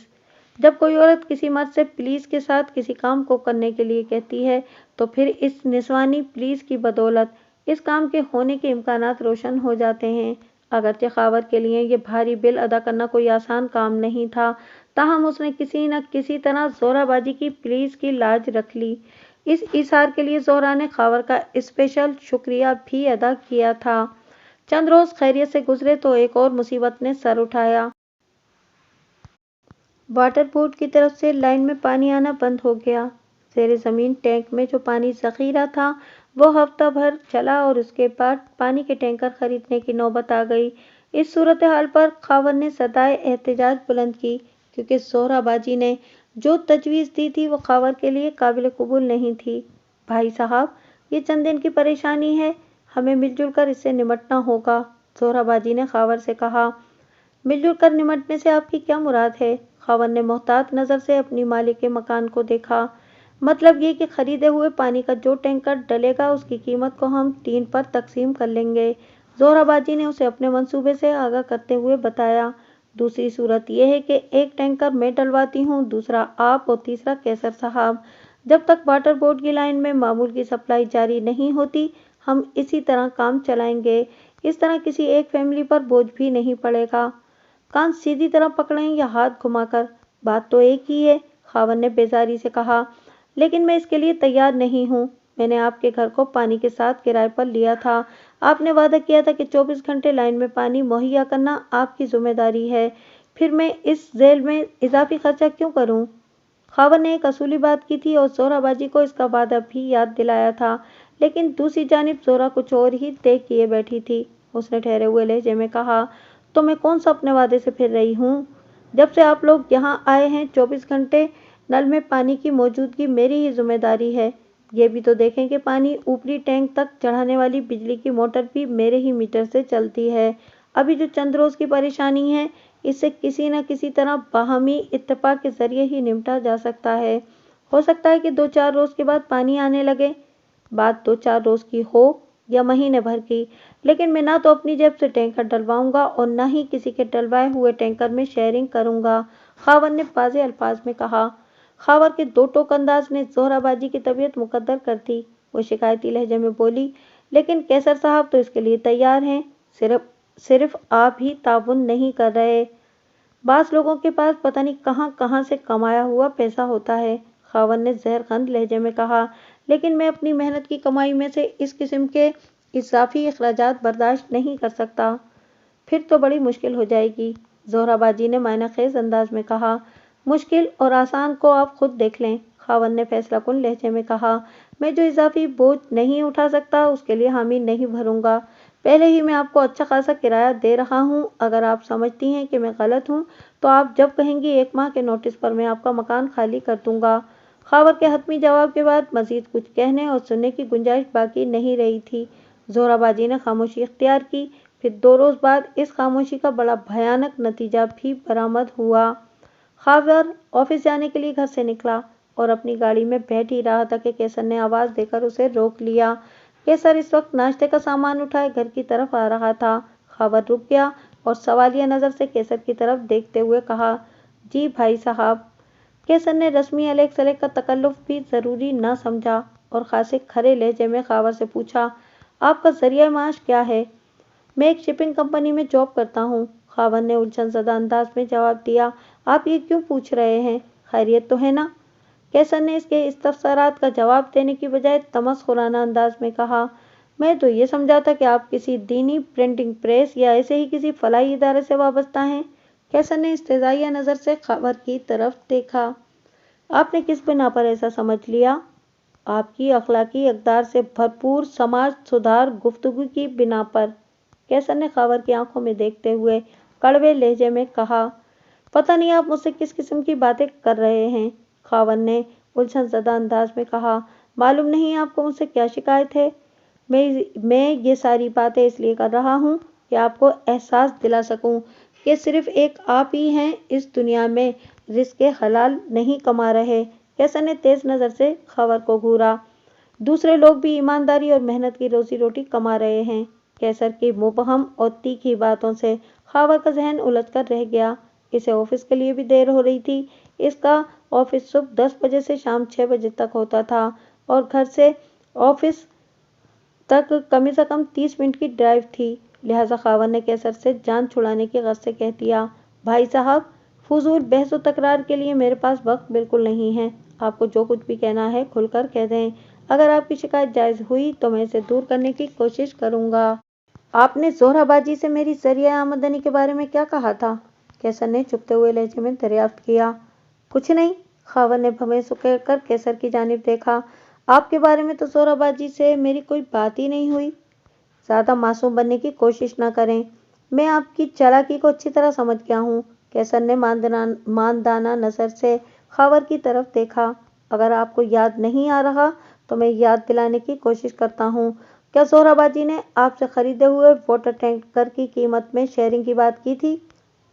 جب کوئی عورت کسی مرد سے پلیز کے ساتھ کسی کام کو کرنے کے لیے کہتی ہے تو پھر اس نسوانی پلیز کی بدولت اس کام کے ہونے کے امکانات روشن ہو جاتے ہیں۔ اگرچہ خاور کے لیے یہ بھاری بل ادا کرنا کوئی آسان کام نہیں تھا، تاہم اس نے کسی نہ کسی طرح زہرا باجی کی پلیز کی لاج رکھ لی۔ اس ایثار کے لیے زہرا نے خاور کا اسپیشل شکریہ بھی ادا کیا تھا۔ چند روز خیریت سے گزرے تو ایک اور مصیبت نے سر اٹھایا۔ واٹر بورڈ کی طرف سے لائن میں پانی آنا بند ہو گیا۔ زیر زمین ٹینک میں جو پانی ذخیرہ تھا وہ ہفتہ بھر چلا اور اس کے بعد پانی کے ٹینکر خریدنے کی نوبت آ گئی۔ اس صورتحال پر خاور نے صدائے احتجاج بلند کی، کیونکہ زہرا باجی نے جو تجویز دی تھی وہ خاور کے لیے قابل قبول نہیں تھی۔ بھائی صاحب، یہ چند دن کی پریشانی ہے، ہمیں مل جل کر اس سے نمٹنا ہوگا، زہرا باجی نے خاور سے کہا۔ مل جل کر نمٹنے سے آپ کی کیا مراد ہے؟ خاور نے محتاط نظر سے اپنی مالک مکان کو دیکھا۔ مطلب یہ کہ خریدے ہوئے پانی کا جو ٹینکر ڈلے گا اس کی قیمت کو ہم 3 پر تقسیم کر لیں گے، زہرا باجی نے اسے اپنے منصوبے سے آگاہ کرتے ہوئے بتایا۔ دوسری صورت یہ ہے کہ ایک ٹینکر میں ڈلواتی ہوں، دوسرا آپ اور تیسرا کیسر صاحب۔ جب تک واٹر بورڈ کی لائن میں معمول کی سپلائی جاری نہیں ہوتی ہم اسی طرح کام چلائیں گے، اس طرح کسی ایک فیملی پر بوجھ بھی نہیں پڑے گا۔ کان سیدھی طرح پکڑیں یا ہاتھ گھما کر، بات تو ایک ہی ہے، خاور نے بیزاری سے کہا، لیکن میں اس کے لیے تیار نہیں ہوں۔ میں نے آپ کے گھر کو پانی کے ساتھ کرائے پر لیا تھا، آپ نے وعدہ کیا تھا کہ 24 گھنٹے لائن میں پانی مہیا کرنا آپ کی ذمہ داری ہے، پھر میں اس ذیل میں اضافی خرچہ کیوں کروں؟ خاور نے ایک اصولی بات کی تھی اور زہرا باجی کو اس کا وعدہ بھی یاد دلایا تھا، لیکن دوسری جانب زہرا کچھ اور ہی طے کیے بیٹھی تھی۔ उसने ठहरे हुए लहजे में कहा। तो मैं कौन सा अपने वादे से फिर रही हूँ? जब से आप लोग यहाँ आए हैं 24 घंटे नल में पानी की मौजूदगी मेरी ही जिम्मेदारी है। ये भी तो देखें कि पानी ऊपरी टैंक तक चढ़ाने वाली बिजली की मोटर भी मेरे ही मीटर से चलती है। अभी जो चंद रोज की परेशानी है, इससे किसी न किसी तरह बाहमी इत्तेफाक के जरिए ही निपटा जा सकता है। हो सकता है कि 2-4 रोज के बाद पानी आने लगे। बात 2-4 रोज की हो या महीने भर की, लेकिन मैं ना तो अपनी जेब से टैंकर डलवाऊंगा और न ही किसी के डलवाए हुए टैंकर में शेयरिंग करूंगा, खावर ने वाज़ेह अल्फाज में कहा। खावर के दो टोक अंदाज ने जोहराबाजी की तबीयत मुकद्दर कर दी। वो शिकायती लहजे में बोली, लेकिन कैसर साहब तो इसके लिए तैयार हैं, सिर्फ सिर्फ आप ही ताउन नहीं कर रहे। बास लोगों के पास पता नहीं कहाँ कहाँ से कमाया हुआ पैसा होता है, खावर ने जहरखंद लहजे में कहा, लेकिन मैं अपनी मेहनत की कमाई में से इस किस्म के इजाफी अखराजात बर्दाश्त नहीं कर सकता। फिर तो बड़ी मुश्किल हो जाएगी, जोहराबाजी ने मायनाखेज अंदाज में कहा। मुश्किल और आसान को आप खुद देख लें, खावर ने फैसला कुन लहजे में कहा। मैं जो इजाफी बोझ नहीं उठा सकता उसके लिए हामी नहीं भरूंगा। पहले ही मैं आपको अच्छा खासा किराया दे रहा हूँ। अगर आप समझती हैं कि मैं गलत हूँ तो आप जब कहेंगी 1 माह के नोटिस पर मैं आपका मकान खाली कर दूंगा। खावर के हतमी जवाब के बाद मजीद कुछ कहने और सुनने की गुंजाइश बाकी नहीं रही थी। जोहराबाजी ने खामोशी इख्तियार की। फिर 2 रोज बाद इस खामोशी का बड़ा भयानक नतीजा भी बरामद हुआ। खावर ऑफिस जाने के लिए घर से निकला और अपनी गाड़ी में बैठ ही रहा था कि कैसर ने आवाज देकर उसे रोक लिया। कैसर इस वक्त नाश्ते का सामान उठाए घर की तरफ आ रहा था। खावर रुक गया और सवालिया नजर से कैसर की तरफ देखते हुए कहा, जी भाई साहब। कैसर ने रस्मी अलग सलग का तकल्लुफ भी जरूरी न समझा और खासे खरे लहजे में खावर से पूछा, आपका जरिया माश क्या है? मैं एक शिपिंग कंपनी में जॉब करता हूँ, खावर ने उलझनज़दा अंदाज में जवाब दिया। आप ये क्यों पूछ रहे हैं? खैरियत तो है ना? कैसर ने इसके इस्तफसारात का जवाब देने की बजाय तमस्खुराना अंदाज में कहा, मैं तो ये समझा था कि आप किसी दीनी प्रिंटिंग प्रेस या ऐसे ही किसी फलाही इदारे से वाबस्ता हैं। कैसर ने इस्तेज़ाइया नज़र से खावर की तरफ देखा। आपने किस बिना पर ऐसा समझ लिया? आपकी अखलाकी अक़दार से भरपूर समाज सुधार गुफ्तगू की बिना पर, कैसर ने खावर की आंखों में देखते हुए कड़वे लहजे में कहा। पता नहीं आप मुझसे किस किस्म की बातें कर रहे हैं, खावर ने उलझनज़दा अंदाज में कहा। मालूम नहीं आपको मुझसे क्या शिकायत है? मैं ये सारी बातें इसलिए कर रहा हूँ कि आपको एहसास दिला सकूँ कि सिर्फ एक आप ही हैं इस दुनिया में रिज़्क़ हलाल नहीं कमा रहे। कैसर ने तेज नज़र से खावर को घूरा। दूसरे लोग भी ईमानदारी और मेहनत की रोजी रोटी कमा रहे हैं। कैसर की मुबहम और तीखी बातों से खावर का जहन उलझ कर रह गया। इसे ऑफिस के लिए भी देर हो रही थी। इसका ऑफिस सुबह 10 बजे से शाम 6 बजे तक होता था और घर से ऑफिस तक कम से कम 30 मिनट की ड्राइव थी। लिहाजा खावर ने कैसर से जान छुड़ाने की गरज से कह दिया, भाई साहब, फजूल बहस व तकरार के लिए मेरे पास वक्त बिल्कुल नहीं है। आपको जो कुछ भी कहना है खुलकर कह दें। अगर आपकी शिकायत जायज़ हुई तो मैं इसे दूर करने की कोशिश करूंगा। आपने जोहराबाजी से मेरी जरिया आमदनी के बारे में क्या कहा था? कैसर ने चुपते हुए लहजे में दरियाफ्त किया। कुछ नहीं, खावर ने भवें सुकड़ कर कैसर की जानिब देखा। आपके बारे में तो जोहराबाजी से मेरी कोई बात ही नहीं हुई। ज़्यादा मासूम बनने की कोशिश न करें, मैं आपकी चालाकी को अच्छी तरह समझ गया हूँ। कैसर ने मानदाना नज़र से खावर की तरफ देखा। अगर आपको याद नहीं आ रहा तो मैं याद दिलाने की कोशिश करता हूँ। क्या जोहराबाजी ने आपसे खरीदे हुए वाटर टैंकर की कीमत में शेयरिंग की बात की थी?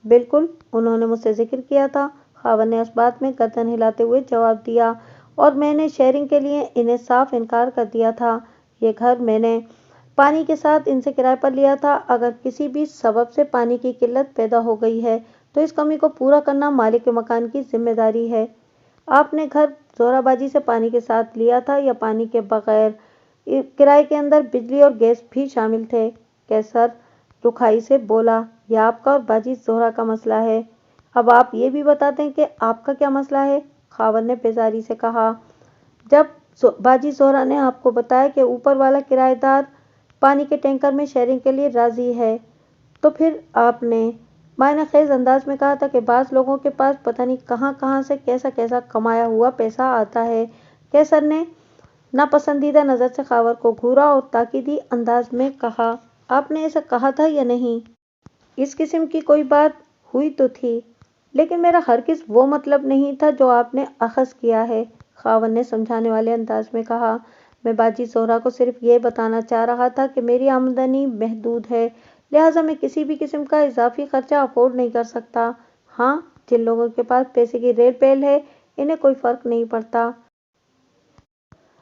बिल्कुल, उन्होंने मुझसे जिक्र किया था, खावर ने इस बात में गर्दन हिलाते हुए जवाब दिया, और मैंने शेयरिंग के लिए इन्हें साफ इनकार कर दिया था। ये घर मैंने पानी के साथ इनसे किराए पर लिया था। अगर किसी भी सबब से पानी की किल्लत पैदा हो गई है तो इस कमी को पूरा करना मालिक के मकान की जिम्मेदारी है। आपने घर जोहराबाजी से पानी के साथ लिया था या पानी के बगैर? किराए के अंदर बिजली और गैस भी शामिल थे। कैसर रुखाई से बोला, यह आपका और बाजी जोहरा का मसला है। अब आप ये भी बता दें कि आपका क्या मसला है, खावर ने बेजारी से कहा। जब बाजी जोहरा ने आपको बताया कि ऊपर वाला किराएदार पानी के टैंकर में शेयरिंग के लिए राजी है, तो फिर आपने मायनाखेज अंदाज में कहा था कि बाज़ लोगों के पास पता नहीं कहाँ कहाँ से कैसा कैसा कमाया हुआ पैसा आता है। कैसर ने नापसंदीदा नज़र से खावर को घूरा और ताकीदी अंदाज में कहा, آپ نے ایسا کہا تھا یا نہیں؟ اس قسم کی کوئی بات ہوئی تو تھی، لیکن میرا ہرگز وہ مطلب نہیں تھا جو آپ نے اخذ کیا ہے، خاوند نے سمجھانے والے انداز میں کہا۔ میں باجی زہرا کو صرف یہ بتانا چاہ رہا تھا کہ میری آمدنی محدود ہے، لہٰذا میں کسی بھی قسم کا اضافی خرچہ افورڈ نہیں کر سکتا۔ ہاں، جن لوگوں کے پاس پیسے کی ریل پیل ہے انہیں کوئی فرق نہیں پڑتا۔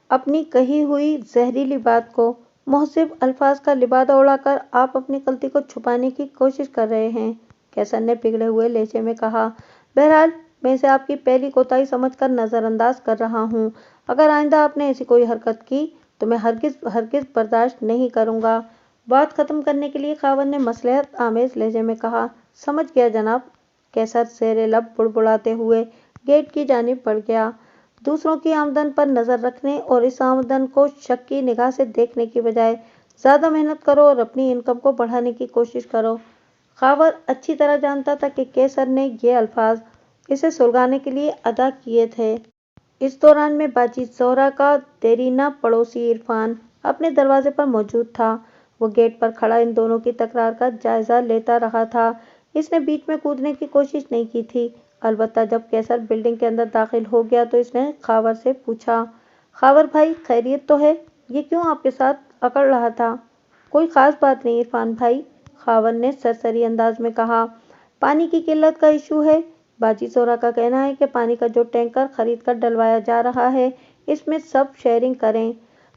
اپنی کہی ہوئی زہریلی بات کو مہذب الفاظ کا لبادہ اڑا کر آپ اپنی غلطی کو چھپانے کی کوشش کر رہے ہیں، کیسر نے بگڑے ہوئے لہجے میں کہا۔ بہرحال میں اسے آپ کی پہلی کوتاہی سمجھ کر نظر انداز کر رہا ہوں۔ اگر آئندہ آپ نے ایسی کوئی حرکت کی تو میں ہرگز برداشت نہیں کروں گا۔ بات ختم کرنے کے لیے خاوند نے مصلحت آمیز لہجے میں کہا۔ سمجھ گیا جناب، کیسر زیر لب بڑبڑاتے ہوئے گیٹ کی جانب بڑھ گیا۔ دوسروں کی آمدن پر نظر رکھنے اور اس آمدن کو شک کی نگاہ سے دیکھنے کی بجائے زیادہ محنت کرو اور اپنی انکم کو بڑھانے کی کوشش کرو۔ خاوند اچھی طرح جانتا تھا کہ کیسر نے یہ الفاظ اسے سلگانے کے لیے ادا کیے تھے۔ اس دوران میں باجی زہرا کا دیرینہ پڑوسی عرفان اپنے دروازے پر موجود تھا۔ وہ گیٹ پر کھڑا ان دونوں کی تکرار کا جائزہ لیتا رہا تھا۔ اس نے بیچ میں کودنے کی کوشش نہیں کی تھی، البتہ جب کیسر بلڈنگ کے اندر داخل ہو گیا تو اس نے خاور سے پوچھا، خاور بھائی خیریت تو ہے؟ یہ کیوں آپ کے ساتھ اکڑ رہا تھا؟ کوئی خاص بات نہیں عرفان بھائی، خاور نے سرسری انداز میں کہا۔ پانی کی قلت کا ایشو ہے۔ باجی زہرا کا کہنا ہے کہ پانی کا جو ٹینکر خرید کر ڈلوایا جا رہا ہے اس میں سب شیئرنگ کریں۔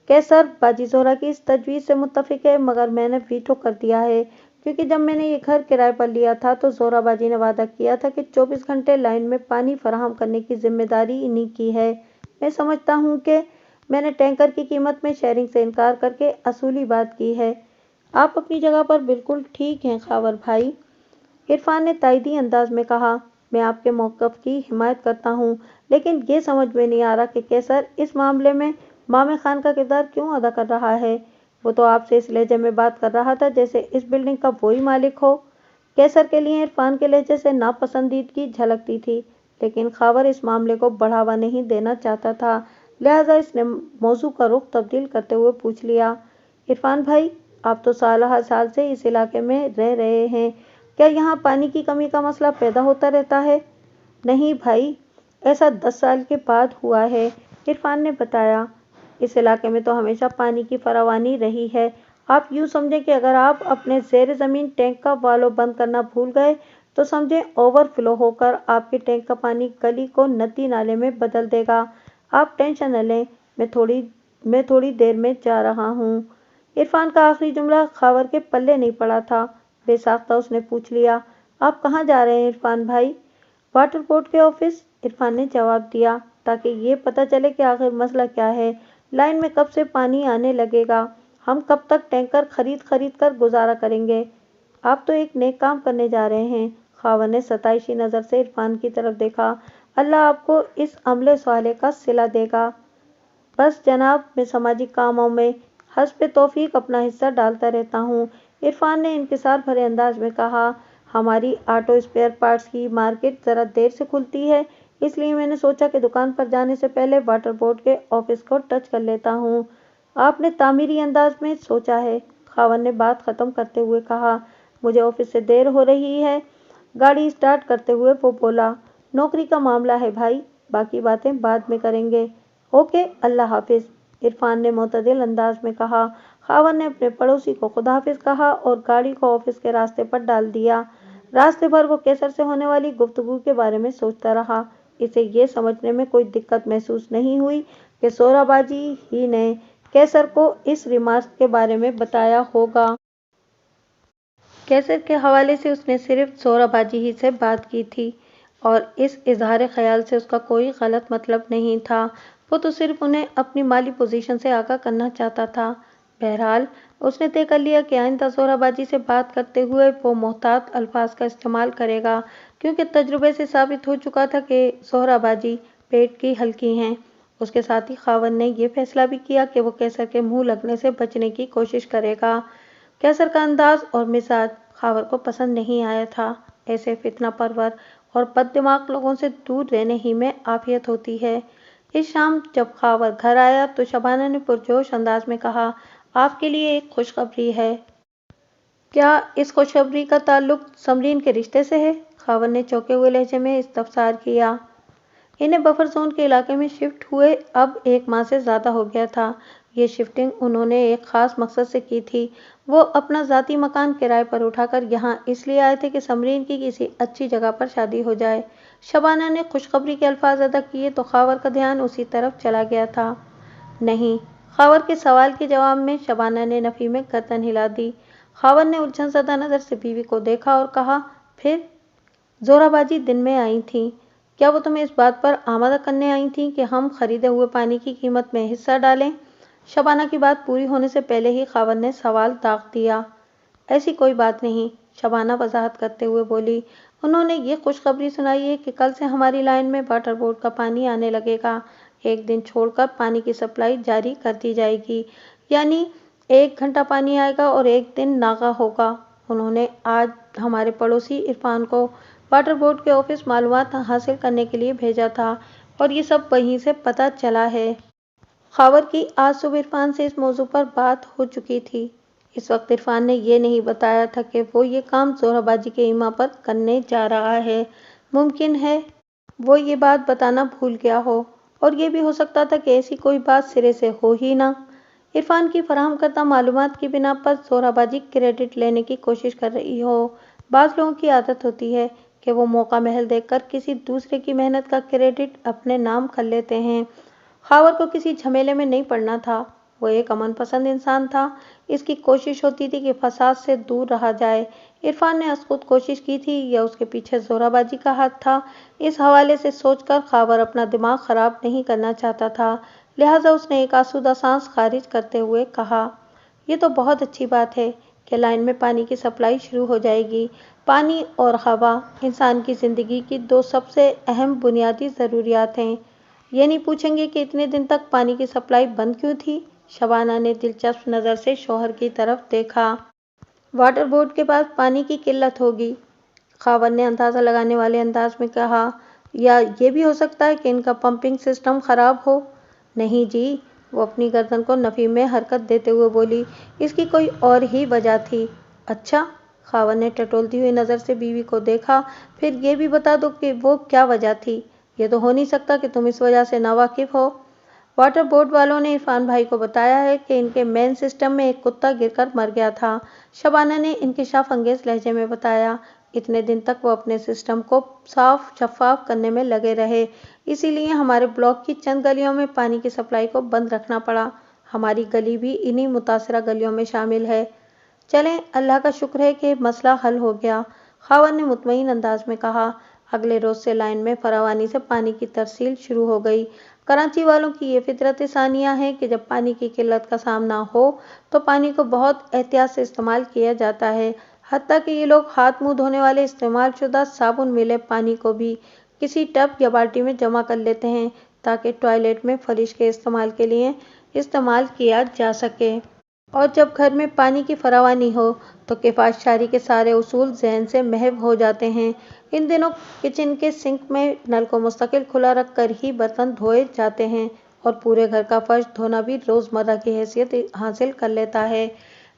کیسر باجی زہرا کی اس تجویز سے متفق ہے، مگر میں نے ویٹو کر دیا ہے، کیونکہ جب میں نے یہ گھر کرائے پر لیا تھا تو زہرا باجی نے وعدہ کیا تھا کہ 24 گھنٹے لائن میں پانی فراہم کرنے کی ذمہ داری انہی کی ہے۔ میں سمجھتا ہوں کہ میں نے ٹینکر کی قیمت میں شیئرنگ سے انکار کر کے اصولی بات کی ہے۔ آپ اپنی جگہ پر بالکل ٹھیک ہیں خاور بھائی، عرفان نے تائیدی انداز میں کہا۔ میں آپ کے موقف کی حمایت کرتا ہوں، لیکن یہ سمجھ میں نہیں آ رہا کہ کیسر اس معاملے میں مامے خان کا کردار کیوں ادا کر رہا ہے؟ وہ تو آپ سے اس لہجے میں بات کر رہا تھا جیسے اس بلڈنگ کا وہی مالک ہو۔ کیسر کے لیے عرفان کے لہجے سے ناپسندیدگی جھلکتی تھی، لیکن خاور اس معاملے کو بڑھاوا نہیں دینا چاہتا تھا، لہٰذا اس نے موضوع کا رخ تبدیل کرتے ہوئے پوچھ لیا، عرفان بھائی آپ تو سالہ سال سے اس علاقے میں رہ رہے ہیں، کیا یہاں پانی کی کمی کا مسئلہ پیدا ہوتا رہتا ہے؟ نہیں بھائی، ایسا 10 سال کے بعد ہوا ہے، عرفان نے بتایا۔ اس علاقے میں تو ہمیشہ پانی کی فراوانی رہی ہے۔ آپ یوں سمجھیں کہ اگر آپ اپنے زیر زمین ٹینک کا والو بند کرنا بھول گئے تو سمجھیں اوور فلو ہو کر آپ کے ٹینک کا پانی گلی کو ندی نالے میں بدل دے گا۔ آپ ٹینشن نہ لیں، میں تھوڑی دیر میں جا رہا ہوں۔ عرفان کا آخری جملہ خاور کے پلے نہیں پڑا تھا۔ بے ساختہ اس نے پوچھ لیا، آپ کہاں جا رہے ہیں عرفان بھائی؟ واٹر بورڈ کے آفس، عرفان نے جواب دیا، تاکہ یہ پتہ چلے کہ آخر مسئلہ کیا ہے، لائن میں کب سے پانی آنے لگے گا، ہم کب تک ٹینکر خرید کر گزارا کریں گے۔ آپ تو ایک نیک کام کرنے جا رہے ہیں، خاور نے ستائشی نظر سے عرفان کی طرف دیکھا، اللہ آپ کو اس عمل صالح کا صلہ دے گا۔ بس جناب، میں سماجی کاموں میں حسب توفیق اپنا حصہ ڈالتا رہتا ہوں، عرفان نے انکسار بھرے انداز میں کہا۔ ہماری آٹو اسپیئر پارٹس کی مارکیٹ ذرا دیر سے کھلتی ہے، اس لیے میں نے سوچا کہ دکان پر جانے سے پہلے واٹر بورڈ کے آفس کو ٹچ کر لیتا ہوں۔ آپ نے تعمیری انداز میں سوچا ہے، خاوند نے بات ختم کرتے ہوئے کہا۔ مجھے آفس سے دیر ہو رہی ہے، گاڑی اسٹارٹ کرتے ہوئے وہ بولا۔ نوکری کا معاملہ ہے بھائی، باقی باتیں بعد میں کریں گے۔ اوکے، اللہ حافظ، عرفان نے معتدل انداز میں کہا۔ خاوند نے اپنے پڑوسی کو خدا حافظ کہا اور گاڑی کو آفس کے راستے پر ڈال دیا۔ راستے بھر وہ کیسر سے ہونے والی گفتگو کے بارے میں سوچتا رہا۔ اسے یہ سمجھنے میں کوئی دقت محسوس نہیں ہوئی کہ زہرا باجی ہی نے کیسر کو اس ریمارک کے بارے میں بتایا ہوگا۔ کیسر کے حوالے سے اس نے صرف زہرا باجی ہی سے بات کی تھی، اور اس اظہار خیال سے اس کا کوئی غلط مطلب نہیں تھا، وہ تو صرف انہیں اپنی مالی پوزیشن سے آگاہ کرنا چاہتا تھا۔ بہرحال اس نے طے کر لیا کہ آئندہ زہرا باجی سے بات کرتے ہوئے وہ محتاط الفاظ کا استعمال کرے گا، کیونکہ تجربے سے ثابت ہو چکا تھا کہ زہرا باجی پیٹ کی ہلکی ہیں۔ اس کے ساتھ ہی خاوند نے یہ فیصلہ بھی کیا کہ وہ کیسر کے منہ لگنے سے بچنے کی کوشش کرے گا۔ کیسر کا انداز اور مزاج خاور کو پسند نہیں آیا تھا۔ ایسے فتنہ پرور اور بد دماغ لوگوں سے دور رہنے ہی میں عافیت ہوتی ہے۔ اس شام جب خاور گھر آیا تو شبانہ نے پرجوش انداز میں کہا، آپ کے لیے ایک خوشخبری ہے۔ क्या इस खुशखबरी का ताल्लुक समरीन के रिश्ते से है? खावर ने चौंके हुए लहजे में इस्तफसार किया। इन्हें बफर जोन के इलाके में शिफ्ट हुए अब 1 माह से ज्यादा हो गया था। ये शिफ्टिंग उन्होंने एक खास मकसद से की थी। वो अपना ज़ाती मकान किराए पर उठाकर यहाँ इसलिए आए थे कि समरीन की किसी अच्छी जगह पर शादी हो जाए। शबाना ने खुशखबरी के अल्फाज अदा किए तो खावर का ध्यान उसी तरफ चला गया था। नहीं, खावर के सवाल के जवाब में शबाना ने नफी में गर्दन हिला दी। खावर ने उलझन ज़दा नज़र से बीवी को देखा और कहा, फिर? जोराबाजी दिन में आई थी। क्या वो तुम्हें इस बात पर आमादा करने आई थी कि हम खरीदे हुए पानी की कीमत में हिस्सा डालें? शबाना की बात पूरी होने से पहले ही खावर ने सवाल दाग दिया। ऐसी कोई बात नहीं, शबाना वजाहत करते हुए बोली। उन्होंने ये खुशखबरी सुनाई है कि कल से हमारी लाइन में वाटर बोर्ड का पानी आने लगेगा। एक दिन छोड़कर पानी की सप्लाई जारी कर दी जाएगी, यानी 1 घंटा पानी आएगा और एक दिन नागा होगा। उन्होंने आज हमारे पड़ोसी इरफान को वाटर बोर्ड के ऑफिस मालूमात हासिल करने के लिए भेजा था और ये सब वहीं से पता चला है। खावर की आज सुबह इरफान से इस मौजू पर बात हो चुकी थी। इस वक्त इरफान ने ये नहीं बताया था कि वो ये काम जोराबाजी के इमा पर करने जा रहा है। मुमकिन है वो ये बात बताना भूल गया हो और ये भी हो सकता था कि ऐसी कोई बात सिरे से हो ही ना। इरफान की फराहम करदा मालूमात की बिना पर जोराबाजी क्रेडिट लेने की कोशिश कर रही हो। बाज़ लोगों की आदत होती है कि वो मौका महल देखकर किसी दूसरे की मेहनत का क्रेडिट अपने नाम कर लेते हैं। खावर को किसी झमेले में नहीं पड़ना था। वो एक अमन पसंद इंसान था। इसकी कोशिश होती थी कि फसाद से दूर रहा जाए। इरफान ने खुद कोशिश की थी या उसके पीछे जोराबाजी का हाथ था? इस हवाले से सोचकर खावर अपना दिमाग खराब नहीं करना चाहता था, लिहाजा उसने एक आसूदा सांस खारिज करते हुए कहा, ये तो बहुत अच्छी बात है कि लाइन में पानी की सप्लाई शुरू हो जाएगी। पानी और हवा इंसान की ज़िंदगी की 2 सबसे अहम बुनियादी ज़रूरियात हैं। ये नहीं पूछेंगे कि इतने दिन तक पानी की सप्लाई बंद क्यों थी? शबाना ने दिलचस्प नज़र से शौहर की तरफ देखा। वाटर बोर्ड के पास पानी की किल्लत होगी, खावर ने अंदाज़ा लगाने वाले अंदाज में कहा, या ये भी हो सकता है कि इनका पंपिंग सिस्टम ख़राब हो। नहीं जी, वो अपनी गर्दन को नफ़ी में हरकत देते हुए बोली, इसकी कोई और ही वजह थी। अच्छा, खावर ने टटोलती हुई नज़र से बीवी को देखा, फिर ये भी बता दो कि वो क्या वजह थी। ये तो हो नहीं सकता कि तुम इस वजह से नावाकिफ हो। वाटर बोर्ड वालों ने इरफान भाई को बताया है कि इनके मेन सिस्टम में एक कुत्ता गिरकर मर गया था। शबाना ने इंकिशाफ अंगेज लहजे में बताया। इतने दिन तक वो अपने सिस्टम को साफ शफाफ करने में लगे रहे, इसीलिए हमारे ब्लॉक की चंद गलियों में पानी की सप्लाई को बंद रखना पड़ा। हमारी गली भी इन्हीं मुतासरा गलियों में शामिल है। चलें, अल्लाह का शुक्र है कि मसला हल हो गया, खावर ने मुतमईन अंदाज में कहा। अगले रोज से लाइन में फरावानी से पानी की तरसील शुरू हो गई। कराची वालों की ये फितरत सानिया है कि जब पानी की किल्लत का सामना हो तो पानी को बहुत एहतियात से इस्तेमाल किया जाता है। हत्ता कि ये लोग हाथ मुंह धोने वाले इस्तेमाल शुदा साबुन मिले पानी को भी किसी टब या बाल्टी में जमा कर लेते हैं ताकि टॉयलेट में फलिश के इस्तेमाल के लिए इस्तेमाल किया जा सके। और जब घर में पानी की फरावानी हो तो किफ़ायतशारी के सारे उसूल ज़हन से महव हो जाते हैं। इन दिनों किचन के सिंक में नल को मुस्तकिल खुला रख कर ही बर्तन धोए जाते हैं और पूरे घर का फर्श धोना भी रोज़मर्रा की हैसियत हासिल कर लेता है।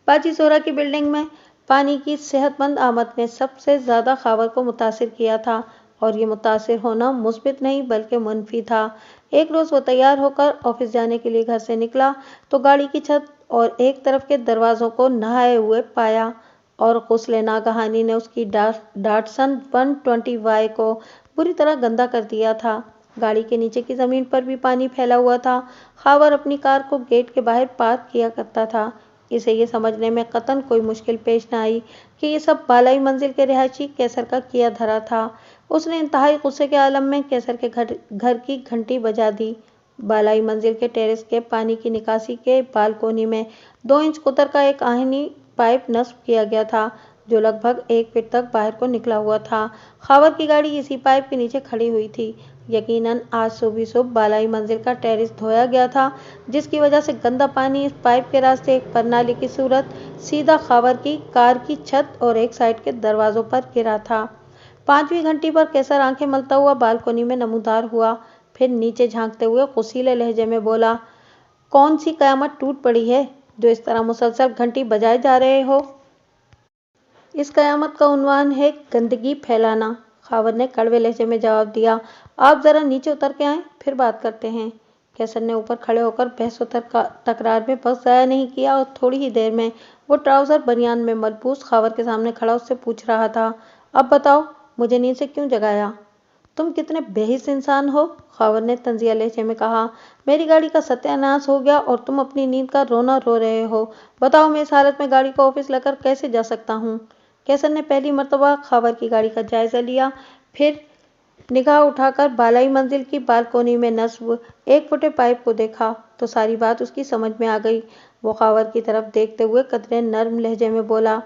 बाजी जोरा की बिल्डिंग में पानी की सेहतमंद आमद ने सबसे ज़्यादा खावर को मुतासिर किया था और ये मुतासिर होना मुस्बित नहीं बल्कि मुनफी था। एक रोज़ वो तैयार होकर ऑफिस जाने के लिए घर से निकला तो गाड़ी की छत और एक तरफ के दरवाज़ों को नहाए हुए पाया और गुस्ले नागहानी ने उसकी डाटसन 120Y को बुरी तरह गंदा कर दिया था। गाड़ी के नीचे की ज़मीन पर भी पानी फैला हुआ था। खावर अपनी कार को गेट के बाहर पार्क किया करता था। इसे ये समझने में कतन कोई मुश्किल पेश न आई कि ये सब बालाई मंजिल के रिहायशी कैसर का किया धरा था। उसने इंतहाई गुस्से के आलम में कैसर के घर की घंटी बजा दी। बालाई मंजिल के टेरेस के पानी की निकासी के बालकोनी में 2 इंच कुतर का एक आहनी पाइप नस्ब किया गया था जो लगभग 1 फीट तक बाहर को निकला हुआ था। खावर की गाड़ी इसी पाइप के नीचे खड़ी हुई थी। यकीनन आज सुबह बालाई मंजिल का टेरेस धोया गया था जिसकी वजह से गंदा पानी इस पाइप के रास्ते एक प्रणाली की सूरत सीधा खावर की कार की छत और एक साइड के दरवाजों पर गिरा था। 5वीं घंटी पर कैसर आंखें मलता हुआ बालकोनी में नमूदार हुआ, फिर नीचे झांकते हुए गुस्सीले लहजे में बोला, कौन सी कयामत टूट पड़ी है जो इस तरह मुसलसल घंटी बजाए जा रहे हो? इस कयामत का उन्वान है गंदगी फैलाना। खावर ने कड़वे लहजे में जवाब दिया। आप जरा नीचे उतर के आए, फिर बात करते हैं। कैसर ने ऊपर खड़े होकर बहस तकरार में वक्त जाया नहीं किया और थोड़ी ही देर में वो ट्राउजर बनियान में मलबूस खावर के सामने खड़ा उससे पूछ रहा था, अब बताओ, मुझे नींद से क्यों जगाया? तुम कितने बेहिस इंसान हो, खावर ने तंजिया लहजे में कहा। मेरी गाड़ी का सत्यानाश हो गया और तुम अपनी नींद का रोना रो रहे हो। बताओ, मैं इस हालत में गाड़ी को ऑफिस लेकर कैसे जा सकता हूँ? कैसर ने पहली मर्तबा खावर की गाड़ी का जायजा लिया, फिर निगाह उठाकर बालाई मंजिल की बालकोनी में नस्ब एक फुटे पाइप को देखा तो सारी बात उसकी समझ में आ गई। वो खावर की तरफ देखते हुए कतरे नर्म लहजे में बोला,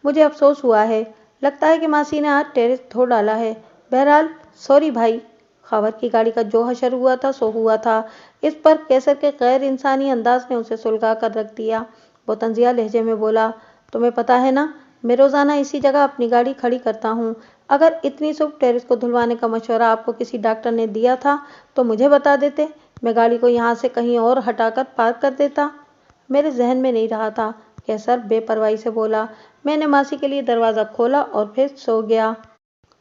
मुझे अफसोस हुआ है, लगता है कि मासी ने आज टेरेस धो डाला है। बहरहाल सॉरी भाई। खावर की गाड़ी का जो हशर हुआ था सो हुआ था। इस पर कैसर के गैर इंसानी अंदाज ने उसे सुलगा कर रख दिया। वो तंजिया लहजे में बोला, तुम्हें पता है ना, मैं रोजाना इसी जगह अपनी गाड़ी खड़ी करता हूँ। अगर इतनी शुभ टेरेस को धुलवाने का मशवरा आपको किसी डॉक्टर ने दिया था तो मुझे बता देते, मैं गाड़ी को यहाँ से कहीं और हटाकर पार्क कर देता। मेरे जहन में नहीं रहा था, कैसर बेपरवाही से बोला। मैंने मासी के लिए दरवाजा खोला और फिर सो गया।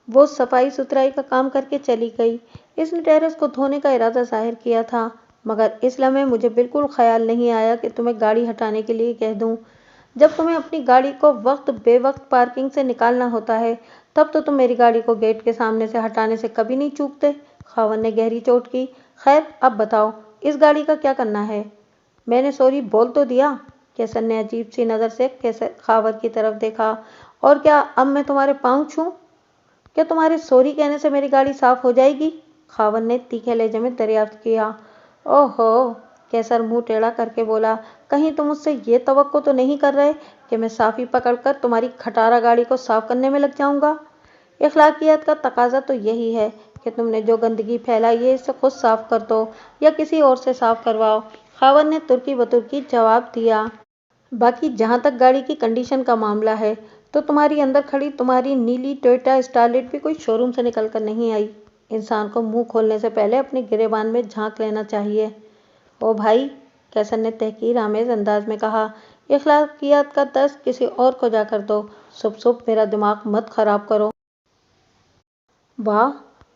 वो सफाई सुथराई का काम करके चली गई। इसने टेरेस को धोने का इरादा जाहिर किया था, मगर इस लम्हे मुझे बिल्कुल ख्याल नहीं आया कि तुम्हें गाड़ी हटाने के लिए कह दूं। जब तुम्हें अपनी गाड़ी को वक्त बेवक्त पार्किंग से निकालना होता है तब तो तुम मेरी गाड़ी को गेट के सामने से हटाने से कभी नहीं चूकते। खावर ने गहरी चोट की। खैर अब बताओ, इस गाड़ी का क्या करना है? मैंने सॉरी बोल तो दिया। कैसर ने अजीब सी नज़र से कैसर खावर की तरफ देखा। और क्या अब मैं तुम्हारे पाँव छूं? क्या तुम्हारे सॉरी कहने से मेरी गाड़ी साफ हो जाएगी? खावर ने तीखे लहजे में दरियाफ्त किया। ओहो, कैसर मुंह टेढ़ा करके बोला, कहीं तुम मुझसे ये तवक्को तो नहीं कर रहे कि मैं साफी पकड़कर तुम्हारी खटारा गाड़ी को साफ करने में लग जाऊंगा? इखलाकियत का तकाजा तो यही है कि तुमने जो गंदगी फैलाई है इसे खुद साफ कर दो या किसी और से साफ करवाओ। खावर ने तुर्की बतुर्की जवाब दिया। बाकी जहां तक गाड़ी की कंडीशन का मामला है तो तुम्हारी अंदर खड़ी तुम्हारी नीली टोयोटा स्टारलेट भी कोई शोरूम से निकल कर नहीं आई। इंसान को मुंह खोलने से पहले अपने गिरेबान में झांक लेना चाहिए। ओ भाई, कैसर ने तहकीर आमेज अंदाज में कहा, इखलाकियात का दर्स किसी और को जाकर दो, सुबह सुबह मेरा दिमाग मत खराब करो। वाह,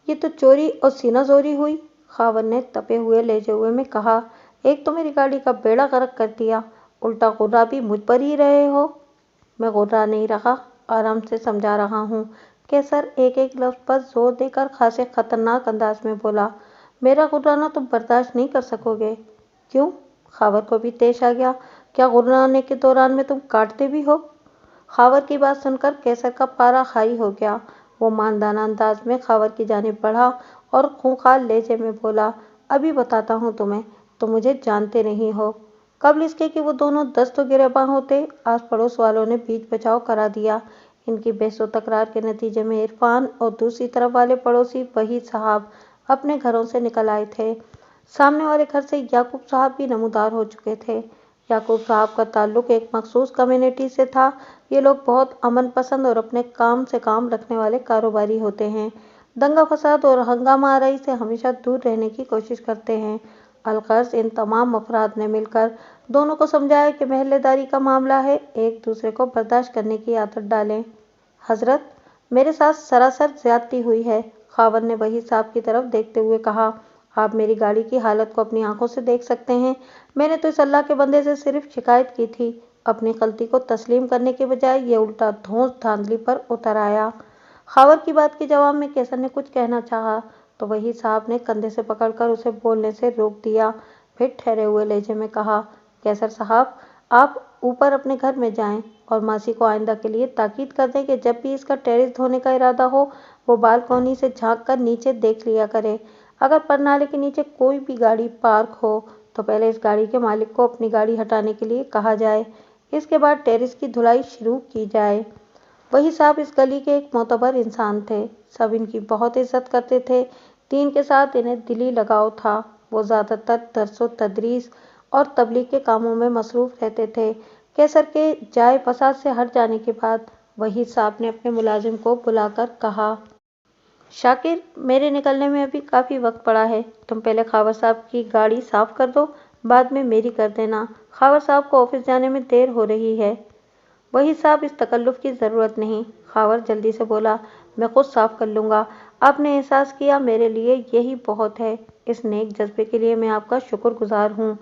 ये तो चोरी और सीनाजोरी हुई, खावर ने तपे हुए लहजे हुए में कहा। एक तो मेरी गाड़ी का बेड़ा गर्क कर दिया, उल्टा गुर्रा भी मुझ पर ही रहे हो। मैं गुर्रा नहीं रहा, आराम से समझा रहा हूँ। कैसर एक एक लफ्ज पर जोर देकर खासे खतरनाक अंदाज में बोला। मेरा गुर्राना तुम बर्दाश्त नहीं कर सकोगे। क्यों? खावर को भी तेश आ गया। क्या गुर्राने के दौरान में तुम काटते भी हो? खावर की बात सुनकर कैसर का पारा हाई हो गया। वो मानदाना अंदाज में खावर की जानिब बढ़ा और खूंखार लहजे में बोला, अभी बताता हूँ तुम्हें, तुम मुझे जानते नहीं हो। कबल इसके कि वो दोनों दस्तो गिरबां होते, आस पड़ोस वालों ने बीच बचाव करा दिया। इनकी बहसो तकरार के नतीजे में इरफान और दूसरी तरफ वाले पड़ोसी वहीद साहब अपने घरों से निकल आए थे। सामने वाले घर से याकूब साहब भी नमूदार हो चुके थे। याकूब साहब का ताल्लुक एक मखसूस कम्युनिटी से था। ये लोग बहुत अमन पसंद और अपने काम से काम रखने वाले कारोबारी होते हैं। दंगा फसाद और हंगामा आराई से हमेशा दूर रहने की कोशिश करते हैं। अलगर्ज इन तमाम अफराद ने मिलकर दोनों को समझाया कि महल्लेदारी का मामला है, एक दूसरे को बर्दाश्त करने की आदत डालें। हजरत, मेरे साथ सरासर ज्यादती हुई है, खावर ने वही साहब की तरफ देखते हुए कहा। आप मेरी गाड़ी की हालत को अपनी आंखों से देख सकते हैं। मैंने तो इस अल्लाह के बंदे से सिर्फ शिकायत की थी। अपनी गलती को तस्लीम करने के बजाय ये उल्टा धौंस धांधली पर उतर आया। खावर की बात के जवाब में कैसर ने कुछ कहना चाहा तो वही साहब ने कंधे से पकड़कर उसे बोलने से रोक दिया। फिर ठहरे हुए लहजे में कहा, कैसर साहब, आप ऊपर अपने घर में जाएं और मासी को आइंदा के लिए ताकीद कर दें कि जब भी इसका टेरेस धोने का इरादा हो वो बालकोनी से झांक कर नीचे देख लिया करे। अगर परनाले के नीचे कोई भी गाड़ी पार्क हो तो पहले इस गाड़ी के मालिक को अपनी गाड़ी हटाने के लिए कहा जाए, इसके बाद टेरेस की धुलाई शुरू की जाए। वही साहब इस गली के एक मोतबर इंसान थे। सब इनकी बहुत इज्जत करते थे। दीन के साथ इन्हें दिली लगाव था। वो ज़्यादातर दरसो तदरीस और तबलीग के कामों में मसरूफ़ रहते थे। कैसर के जाए पसार से हट जाने के बाद वही साहब ने अपने मुलाजिम को बुलाकर कहा, शाकिर, मेरे निकलने में अभी काफ़ी वक्त पड़ा है। तुम पहले खावर साहब की गाड़ी साफ़ कर दो, बाद में मेरी कर देना। खावर साहब को ऑफिस जाने में देर हो रही है। وہی صاحب اس تکلف کی ضرورت نہیں، خاور جلدی سے بولا، میں خود صاف کر لوں گا، آپ نے احساس کیا میرے لیے یہی بہت ہے، اس نیک جذبے کے لیے میں آپ کا شکر گزار ہوں۔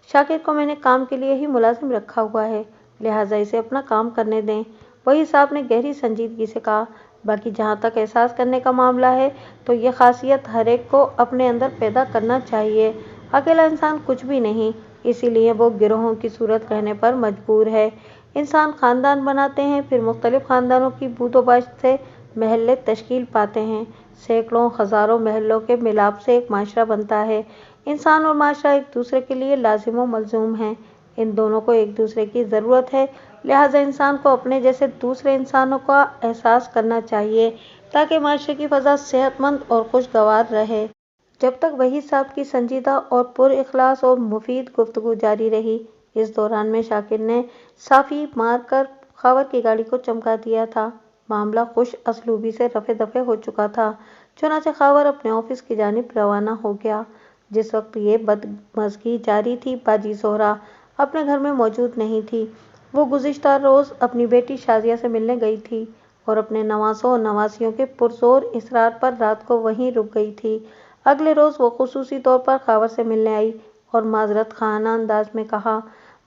شاکر کو میں نے کام کے لیے ہی ملازم رکھا ہوا ہے، لہٰذا اسے اپنا کام کرنے دیں۔ وہی صاحب نے گہری سنجیدگی سے کہا، باقی جہاں تک احساس کرنے کا معاملہ ہے تو یہ خاصیت ہر ایک کو اپنے اندر پیدا کرنا چاہیے۔ اکیلا انسان کچھ بھی نہیں، اسی لیے وہ گروہوں کی صورت رہنے پر مجبور ہے۔ انسان خاندان بناتے ہیں، پھر مختلف خاندانوں کی بود و باش سے محلے تشکیل پاتے ہیں، سینکڑوں ہزاروں محلوں کے ملاپ سے ایک معاشرہ بنتا ہے۔ انسان اور معاشرہ ایک دوسرے کے لیے لازم و ملزوم ہیں، ان دونوں کو ایک دوسرے کی ضرورت ہے، لہٰذا انسان کو اپنے جیسے دوسرے انسانوں کا احساس کرنا چاہیے تاکہ معاشرے کی فضا صحت مند اور خوشگوار رہے۔ جب تک وحید صاحب کی سنجیدہ اور پر اخلاص اور مفید گفتگو جاری رہی، اس دوران میں شاکر نے صافی مار کر خاور کی گاڑی کو چمکا دیا تھا۔ معاملہ خوش اسلوبی سے رفع دفع ہو چکا تھا، چنانچہ خاور اپنے آفس کی جانب روانہ ہو گیا۔ جس وقت یہ بدمزگی جاری تھی، باجی زہرا اپنے گھر میں موجود نہیں تھی۔ وہ گزشتہ روز اپنی بیٹی شازیہ سے ملنے گئی تھی اور اپنے نواسوں اور نواسیوں کے پرزور اصرار پر رات کو وہیں رک گئی تھی۔ اگلے روز وہ خصوصی طور پر خاور سے ملنے آئی اور معذرت خواہانہ انداز میں کہا،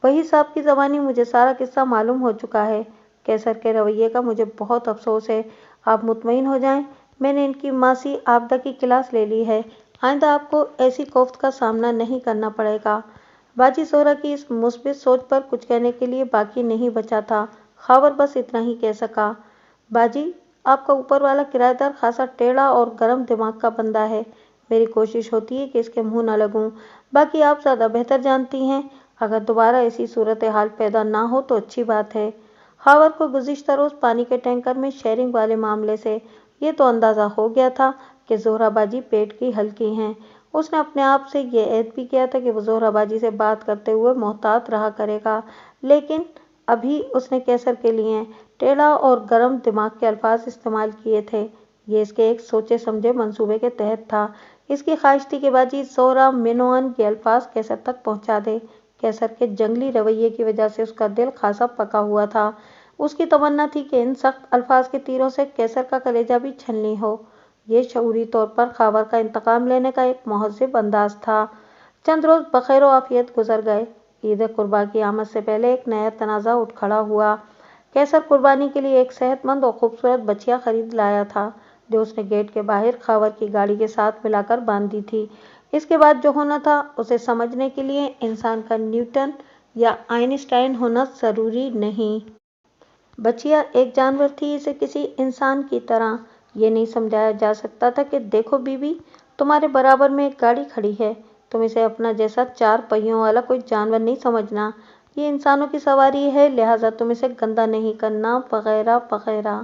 وحید صاحب کی زبانی مجھے سارا قصہ معلوم ہو چکا ہے، کیسر کے رویے کا مجھے بہت افسوس ہے، آپ مطمئن ہو جائیں، میں نے ان کی ماسی عابدہ کی کلاس لے لی ہے، آئندہ آپ کو ایسی کوفت کا سامنا نہیں کرنا پڑے گا۔ باجی زہرا کی اس مثبت سوچ پر کچھ کہنے کے لیے باقی نہیں بچا تھا، خاور بس اتنا ہی کہہ سکا، باجی آپ کا اوپر والا کرایہ دار خاصا ٹیڑھا اور گرم دماغ کا بندہ ہے، میری کوشش ہوتی ہے کہ اس کے منہ نہ لگوں، باقی آپ زیادہ بہتر جانتی ہیں، اگر دوبارہ ایسی صورتحال پیدا نہ ہو تو اچھی بات ہے۔ خاور کو گزشتہ روز پانی کے ٹینکر میں شیئرنگ والے معاملے سے یہ تو اندازہ ہو گیا تھا کہ زہرا باجی پیٹ کی ہلکی ہیں۔ اس نے اپنے آپ سے یہ عہد بھی کیا تھا کہ وہ زہرا باجی سے بات کرتے ہوئے محتاط رہا کرے گا، لیکن ابھی اس نے کیسر کے لیے ٹیڑھا اور گرم دماغ کے الفاظ استعمال کیے تھے، یہ اس کے ایک سوچے سمجھے منصوبے کے تحت تھا۔ اس کی خواہش تھی کہ باجی زہرا منوعاً یہ الفاظ کیسر تک پہنچا دے۔ کیسر کے جنگلی رویے کی وجہ سے اس کا دل خاصا پکا ہوا تھا، اس کی تمنا تھی کہ ان سخت الفاظ کے تیروں سے کیسر کا کلیجہ بھی چھلنی ہو۔ یہ شعوری طور پر خاور کا انتقام لینے کا ایک مہذب انداز تھا۔ چند روز بخیر و عافیت گزر گئے۔ عید قرباں کی آمد سے پہلے ایک نیا تنازع اٹھ کھڑا ہوا۔ کیسر قربانی کے لیے ایک صحت مند اور خوبصورت بچیا خرید لایا تھا، جو اس نے گیٹ کے باہر خاور کی گاڑی کے ساتھ ملا کر باندھ دی تھی۔ اس کے بعد جو ہونا تھا، اسے سمجھنے کے لیے انسان کا نیوٹن یا آئنسٹائن ہونا ضروری نہیں۔ بچیا ایک جانور تھی، اسے کسی انسان کی طرح یہ نہیں سمجھایا جا سکتا تھا کہ دیکھو بی بی، تمہارے برابر میں ایک گاڑی کھڑی ہے، تم اسے اپنا جیسا چار پہیوں والا کوئی جانور نہیں سمجھنا، یہ انسانوں کی سواری ہے، لہٰذا تم اسے گندا نہیں کرنا، وغیرہ وغیرہ۔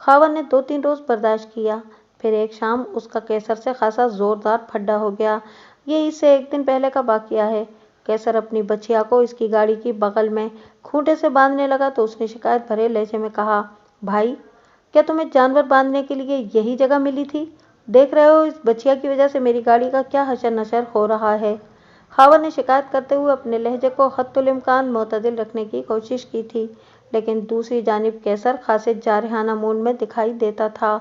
خاور نے 2-3 روز برداشت کیا، پھر ایک شام اس کا کیسر سے خاصا زوردار پھڈا ہو گیا۔ یہ عید سے ایک دن پہلے کا واقعہ ہے۔ کیسر اپنی بچیا کو اس کی گاڑی کی بغل میں کھونٹے سے باندھنے لگا تو اس نے شکایت بھرے لہجے میں کہا، بھائی کیا تمہیں جانور باندھنے کے لیے یہی جگہ ملی تھی؟ دیکھ رہے ہو اس بچیا کی وجہ سے میری گاڑی کا کیا حشر نشر ہو رہا ہے۔ خاور نے شکایت کرتے ہوئے اپنے لہجے کو حتی الامکان معتدل رکھنے کی کوشش کی تھی، لیکن دوسری جانب کیسر خاصے جارحانہ موڈ میں دکھائی دیتا تھا۔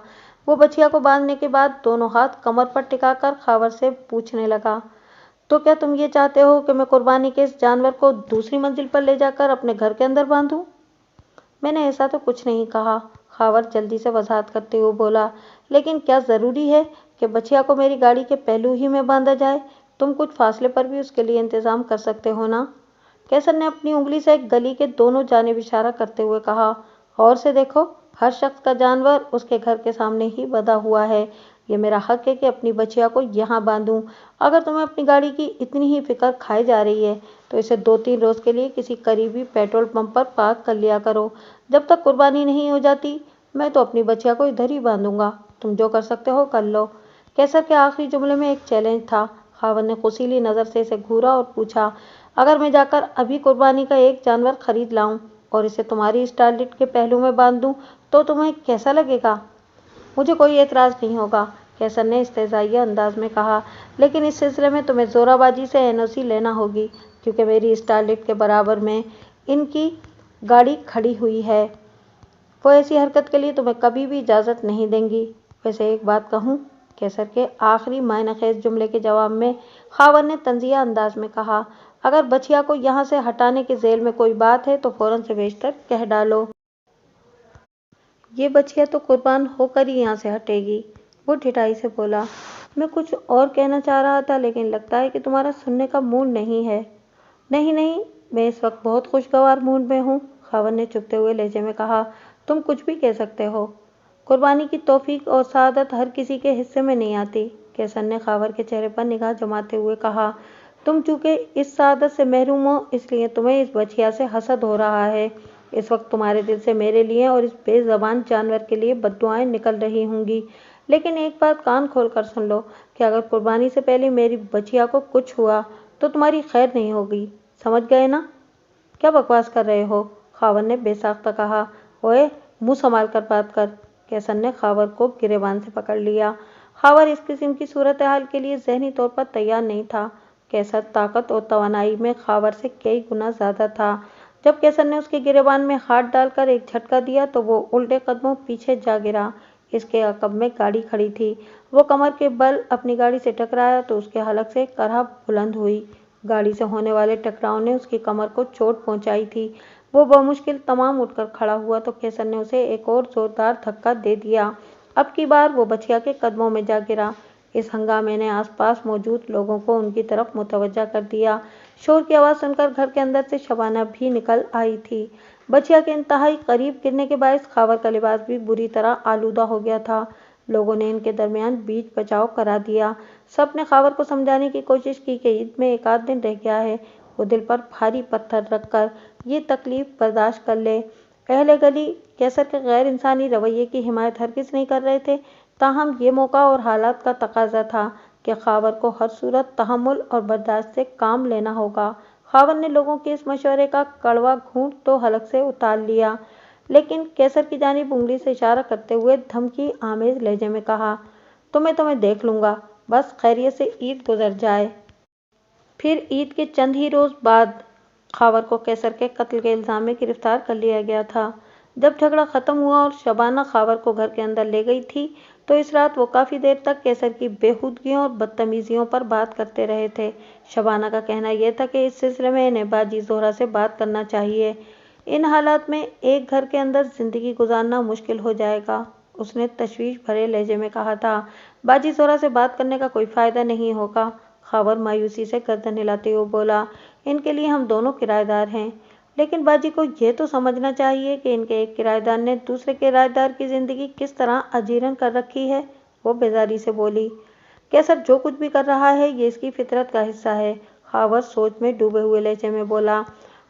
وہ بچیا کو باندھنے کے بعد دونوں ہاتھ کمر پر ٹکا کر خاور سے پوچھنے لگا، تو کیا تم یہ چاہتے ہو کہ میں قربانی کے اس جانور کو دوسری منزل پر لے جا کر اپنے گھر کے اندر باندھوں؟ میں نے ایسا تو کچھ نہیں کہا، خاور جلدی سے وضاحت کرتے ہوئے بولا، لیکن کیا ضروری ہے کہ بچیا کو میری گاڑی کے پہلو ہی میں باندھا جائے؟ تم کچھ فاصلے پر بھی اس کے لیے انتظام کر سکتے ہو نا؟ کیسر نے اپنی انگلی سے گلی کے دونوں جانب اشارہ کرتے ہوئے کہا، غور سے دیکھو، ہر شخص کا جانور اس کے گھر کے سامنے ہی بندھا ہوا ہے، یہ میرا حق ہے کہ اپنی بچیا کو یہاں باندھوں۔ اگر تمہیں اپنی گاڑی کی اتنی ہی فکر کھائی جا رہی ہے تو اسے 2-3 روز کے لیے کسی قریبی پیٹرول پمپ پر پارک کر لیا کرو، جب تک قربانی نہیں ہو جاتی میں تو اپنی بچیا کو ادھر ہی باندھوں گا، تم جو کر سکتے ہو کر لو۔ کیسر کے آخری جملے میں ایک چیلنج تھا۔ خاور نے خوشیلی نظر سے اسے گھورا اور پوچھا، اگر میں جا کر ابھی قربانی کا ایک جانور خرید لاؤں اور اسے تمہاری اسٹارلٹ کے پہلو میں باندھ دوں تو تمہیں کیسا لگے گا؟ مجھے کوئی اعتراض نہیں ہوگا، کیسر نے استہزائیہ انداز میں کہا، لیکن اس سلسلے میں تمہیں زہرا باجی سے NOC لینا ہوگی، کیونکہ میری اسٹارلٹ کے برابر میں ان کی گاڑی کھڑی ہوئی ہے۔ وہ ایسی حرکت کے لیے تمہیں کبھی بھی اجازت نہیں دیں گی۔ ویسے ایک بات کہوں؟ کیسر کے آخری معنی خیز جملے کے جواب میں خاور نے طنزیہ انداز میں کہا، اگر بچیا کو یہاں سے ہٹانے کے ذیل میں کوئی بات ہے تو فوراً سے بیشتر کہہ ڈالو۔ یہ بچیا تو قربان ہو کر ہی یہاں سے ہٹے گی۔ وہ ڈھٹائی سے بولا، میں کچھ اور کہنا چاہ رہا تھا لیکن لگتا ہے کہ تمہارا سننے کا موڈ نہیں ہے۔ نہیں نہیں، میں اس وقت بہت خوشگوار موڈ میں ہوں، خاور نے چبھتے ہوئے لہجے میں کہا، تم کچھ بھی کہہ سکتے ہو۔ قربانی کی توفیق اور سعادت ہر کسی کے حصے میں نہیں آتی، کیسر نے خاور کے چہرے پر نگاہ جماتے ہوئے کہا، تم چونکہ اس سعادت سے محروم ہو اس لیے تمہیں اس بچیا سے حسد ہو رہا ہے۔ اس وقت تمہارے دل سے میرے لیے اور اس بے زبان جانور کے لیے بد دعائیں نکل رہی ہوں گی، لیکن ایک بات کان کھول کر سن لو کہ اگر قربانی سے پہلے میری بچیا کو کچھ ہوا تو تمہاری خیر نہیں ہوگی، سمجھ گئے نا؟ کیا بکواس کر رہے ہو؟ خاور نے بے ساختہ کہا۔ اوئے، منہ سنبھال کر بات کر، کیسر نے خاور کو گریبان سے پکڑ لیا۔ خاور اس قسم کی صورتحال کے لیے ذہنی طور پر تیار نہیں تھا۔ کیسر طاقت اور توانائی میں خاور سے کئی گنا زیادہ تھا۔ جب کیسر نے اس کے گریبان میں ہاتھ ڈال کر ایک جھٹکا دیا تو وہ الٹے قدموں پیچھے جا گرا۔ اس کے عقب میں گاڑی کھڑی تھی۔ وہ کمر کے بل اپنی گاڑی سے ٹکرایا تو اس کے حلق سے کرہ بلند ہوئی۔ گاڑی سے ہونے والے ٹکراؤ نے اس کی کمر کو چوٹ پہنچائی تھی۔ وہ بمشکل تمام اٹھ کر کھڑا ہوا تو کیسر نے اسے ایک اور زوردار دھکا دے دیا۔ اب کی بار وہ بچیا کے قدموں میں جا گرا۔ اس ہنگامے نے آس پاس موجود لوگوں کو ان کی طرف متوجہ کر دیا۔ شور کی آواز سن کر گھر کے اندر سے شبانہ بھی نکل آئی تھی۔ بچیا کے انتہائی قریب گرنے کے باعث خاور کا لباس بھی بری طرح آلودہ ہو گیا تھا۔ لوگوں نے ان کے درمیان بیچ بچاؤ کرا دیا۔ سب نے خاور کو سمجھانے کی کوشش کی کہ عید میں ایک آدھ دن رہ گیا ہے، وہ دل پر بھاری پتھر رکھ کر یہ تکلیف برداشت کر لے۔ اہل گلی کیسر کے غیر انسانی رویے کی حمایت ہرگز نہیں کر رہے تھے، تاہم یہ موقع اور حالات کا تقاضا تھا کہ خاور کو ہر صورت تحمل اور برداشت سے کام لینا ہوگا۔ خاور نے لوگوں کے اس مشورے کا کڑوا گھونٹ تو حلق سے اتار لیا، لیکن کیسر کی جانب انگلی سے اشارہ کرتے ہوئے دھمکی آمیز لہجے میں کہا، تمہیں دیکھ لوں گا، بس خیریت سے عید گزر جائے۔ پھر عید کے چند ہی روز بعد خاور کو کیسر کے قتل کے الزام میں گرفتار کر لیا گیا تھا۔ جب جھگڑا ختم ہوا اور شبانہ خاور کو گھر کے اندر لے گئی تھی تو اس رات وہ کافی دیر تک کیسر کی بےہودگیوں اور بدتمیزیوں پر بات کرتے رہے تھے۔ شبانہ کا کہنا یہ تھا کہ اس سلسلے میں انہیں باجی زہرا سے بات کرنا چاہیے۔ ان حالات میں ایک گھر کے اندر زندگی گزارنا مشکل ہو جائے گا، اس نے تشویش بھرے لہجے میں کہا تھا۔ باجی زہرا سے بات کرنے کا کوئی فائدہ نہیں ہوگا، خاور مایوسی سے گردن ہلاتے ہوئے بولا، ان کے لیے ہم دونوں کرایہ دار ہیں، لیکن باجی کو یہ تو سمجھنا چاہیے کہ ان کے ایک کرایہ دار نے دوسرے کرایہ دار کی زندگی کس طرح اجیرن کر رکھی ہے۔ وہ بیزاری سے بولی، کیسر جو کچھ بھی کر رہا ہے یہ اس کی فطرت کا حصہ ہے۔ خاور سوچ میں ڈوبے ہوئے لہجے میں بولا،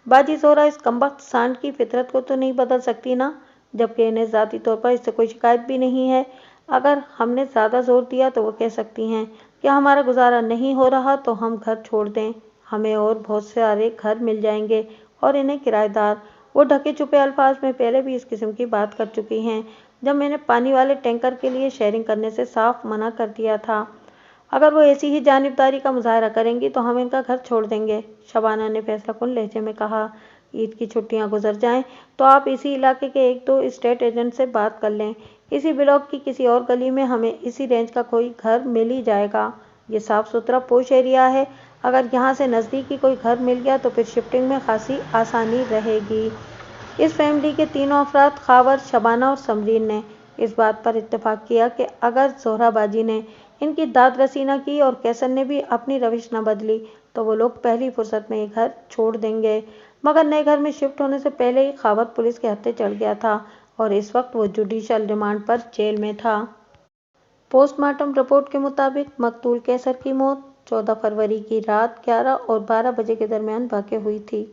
باجی زہرا اس کمبخت سانڈ کی فطرت کو تو نہیں بدل سکتی نا، جبکہ انہیں ذاتی طور پر اس سے کوئی شکایت بھی نہیں ہے۔ اگر ہم نے زیادہ زور دیا تو وہ کہہ سکتی ہیں کہ ہمارا گزارا نہیں ہو رہا تو ہم گھر چھوڑ دیں، ہمیں اور بہت سارے گھر مل جائیں گے اور انہیں کرایہ دار۔ وہ ڈھکے چھپے الفاظ میں پہلے بھی اس قسم کی بات کر چکی ہیں، جب میں نے پانی والے ٹینکر کے لیے شیئرنگ کرنے سے صاف منع کر دیا تھا۔ اگر وہ ایسی ہی جانبداری کا مظاہرہ کریں گی تو ہم ان کا گھر چھوڑ دیں گے، شبانہ نے فیصلہ کن لہجے میں کہا۔ عید کی چھٹیاں گزر جائیں تو آپ اسی علاقے کے ایک دو اسٹیٹ ایجنٹ سے بات کر لیں، اسی بلاک کی کسی اور گلی میں ہمیں اسی رینج کا کوئی گھر مل ہی جائے گا۔ یہ صاف ستھرا پوش ایریا ہے، اگر یہاں سے نزدیک ہی کوئی گھر مل گیا تو پھر شفٹنگ میں خاصی آسانی رہے گی۔ اس فیملی کے تینوں افراد خاور، شبانہ اور سمرین نے اس بات پر اتفاق کیا کہ اگر زہرا باجی نے ان کی داد رسی نہ کی اور کیسر نے بھی اپنی روش نہ بدلی تو وہ لوگ پہلی فرصت میں یہ گھر چھوڑ دیں گے۔ مگر نئے گھر میں شفٹ ہونے سے پہلے ہی خاور پولیس کے ہتھے چڑھ گیا تھا اور اس وقت وہ جوڈیشل ریمانڈ پر جیل میں تھا۔ پوسٹ مارٹم رپورٹ کے مطابق مقتول کیسر کی موت 14 فروری کی رات 11 اور 12 بجے کے درمیان واقع ہوئی تھی۔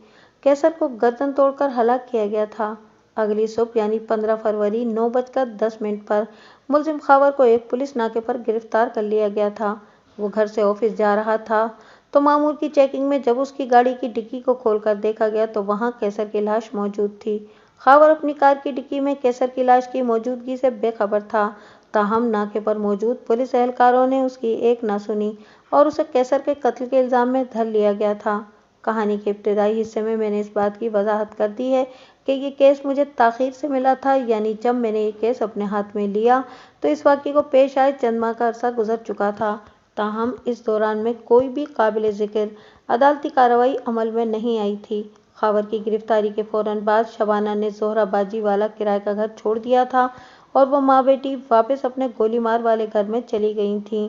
کیسر کو گردن توڑ کر ہلاک کیا گیا تھا۔ اگلی صبح یعنی 15 فروری 9:10 پر ملزم خاور کو ایک پولیس ناکے پر گرفتار کر لیا گیا تھا۔ وہ گھر سے آفس جا رہا تھا تو مامور کی چیکنگ میں جب اس کی گاڑی کی ڈگی کو کھول کر دیکھا گیا تو وہاں کیسر کی لاش موجود تھی۔ خاور اپنی کار کی ڈگی میں کیسر کی لاش کی موجودگی سے بے خبر تھا، تاہم ناکے پر موجود پولیس اہلکاروں نے اس کی ایک نہ سنی اور اسے کیسر کے قتل کے الزام میں دھر لیا گیا تھا۔ کہانی کے ابتدائی حصے میں نے اس بات کی وضاحت کر دی ہے کہ یہ کیس مجھے تاخیر سے ملا تھا، یعنی جب میں نے یہ کیس اپنے ہاتھ میں لیا تو اس واقعے کو پیش آئے چند ماہ کا عرصہ گزر چکا تھا۔ تاہم اس دوران میں کوئی بھی قابل ذکر عدالتی کارروائی عمل میں نہیں آئی تھی۔ خاور کی گرفتاری کے فوراً بعد شبانہ نے زہرہ باجی والا کرایہ کا گھر چھوڑ دیا تھا اور وہ ماں بیٹی واپس اپنے گولی مار والے گھر میں چلی گئی تھیں۔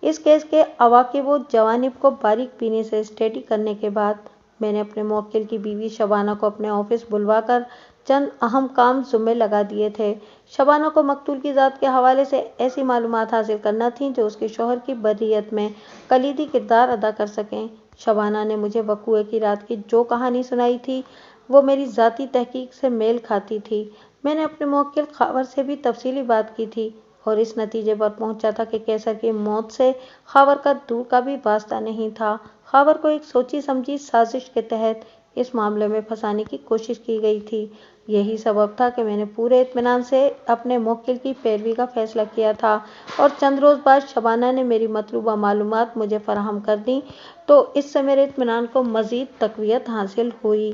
اس کیس کے عواقب و جوانب کو باریک بینی سے اسٹڈی کرنے کے بعد میں نے اپنے موکل کی بیوی شبانہ کو اپنے آفس بلوا کر چند اہم کام ذمے لگا دیے تھے۔ شبانہ کو مقتول کی ذات کے حوالے سے ایسی معلومات حاصل کرنا تھیں جو اس کے شوہر کی بریت میں کلیدی کردار ادا کر سکیں۔ شبانہ نے مجھے وقوعے کی رات کی جو کہانی سنائی تھی وہ میری ذاتی تحقیق سے میل کھاتی تھی۔ میں نے اپنے موکل خاور سے بھی تفصیلی بات کی تھی اور اس نتیجے پر پہنچا تھا کہ کیسر کی موت سے خاور کا دور کا بھی واسطہ نہیں تھا۔ خاور کو ایک سوچی سمجھی سازش کے تحت اس معاملے میں پھنسانے کی کوشش کی گئی تھی۔ یہی سبب تھا کہ میں نے پورے اطمینان سے اپنے موکل کی پیروی کا فیصلہ کیا تھا اور چند روز بعد شبانہ نے میری مطلوبہ معلومات مجھے فراہم کر دیں تو اس سے میرے اطمینان کو مزید تقویت حاصل ہوئی۔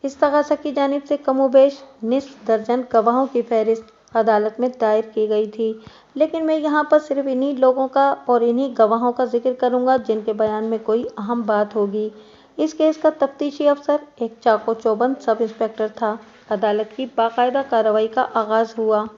استغاثہ کی جانب سے کم و بیش نصف درجن گواہوں کی فہرست عدالت میں دائر کی گئی تھی، لیکن میں یہاں پر صرف انہی لوگوں کا اور انہی گواہوں کا ذکر کروں گا جن کے بیان میں کوئی اہم بات ہوگی۔ اس کیس کا تفتیشی افسر ایک چاق و چوبند سب انسپکٹر تھا۔ عدالت کی باقاعدہ کارروائی کا آغاز ہوا۔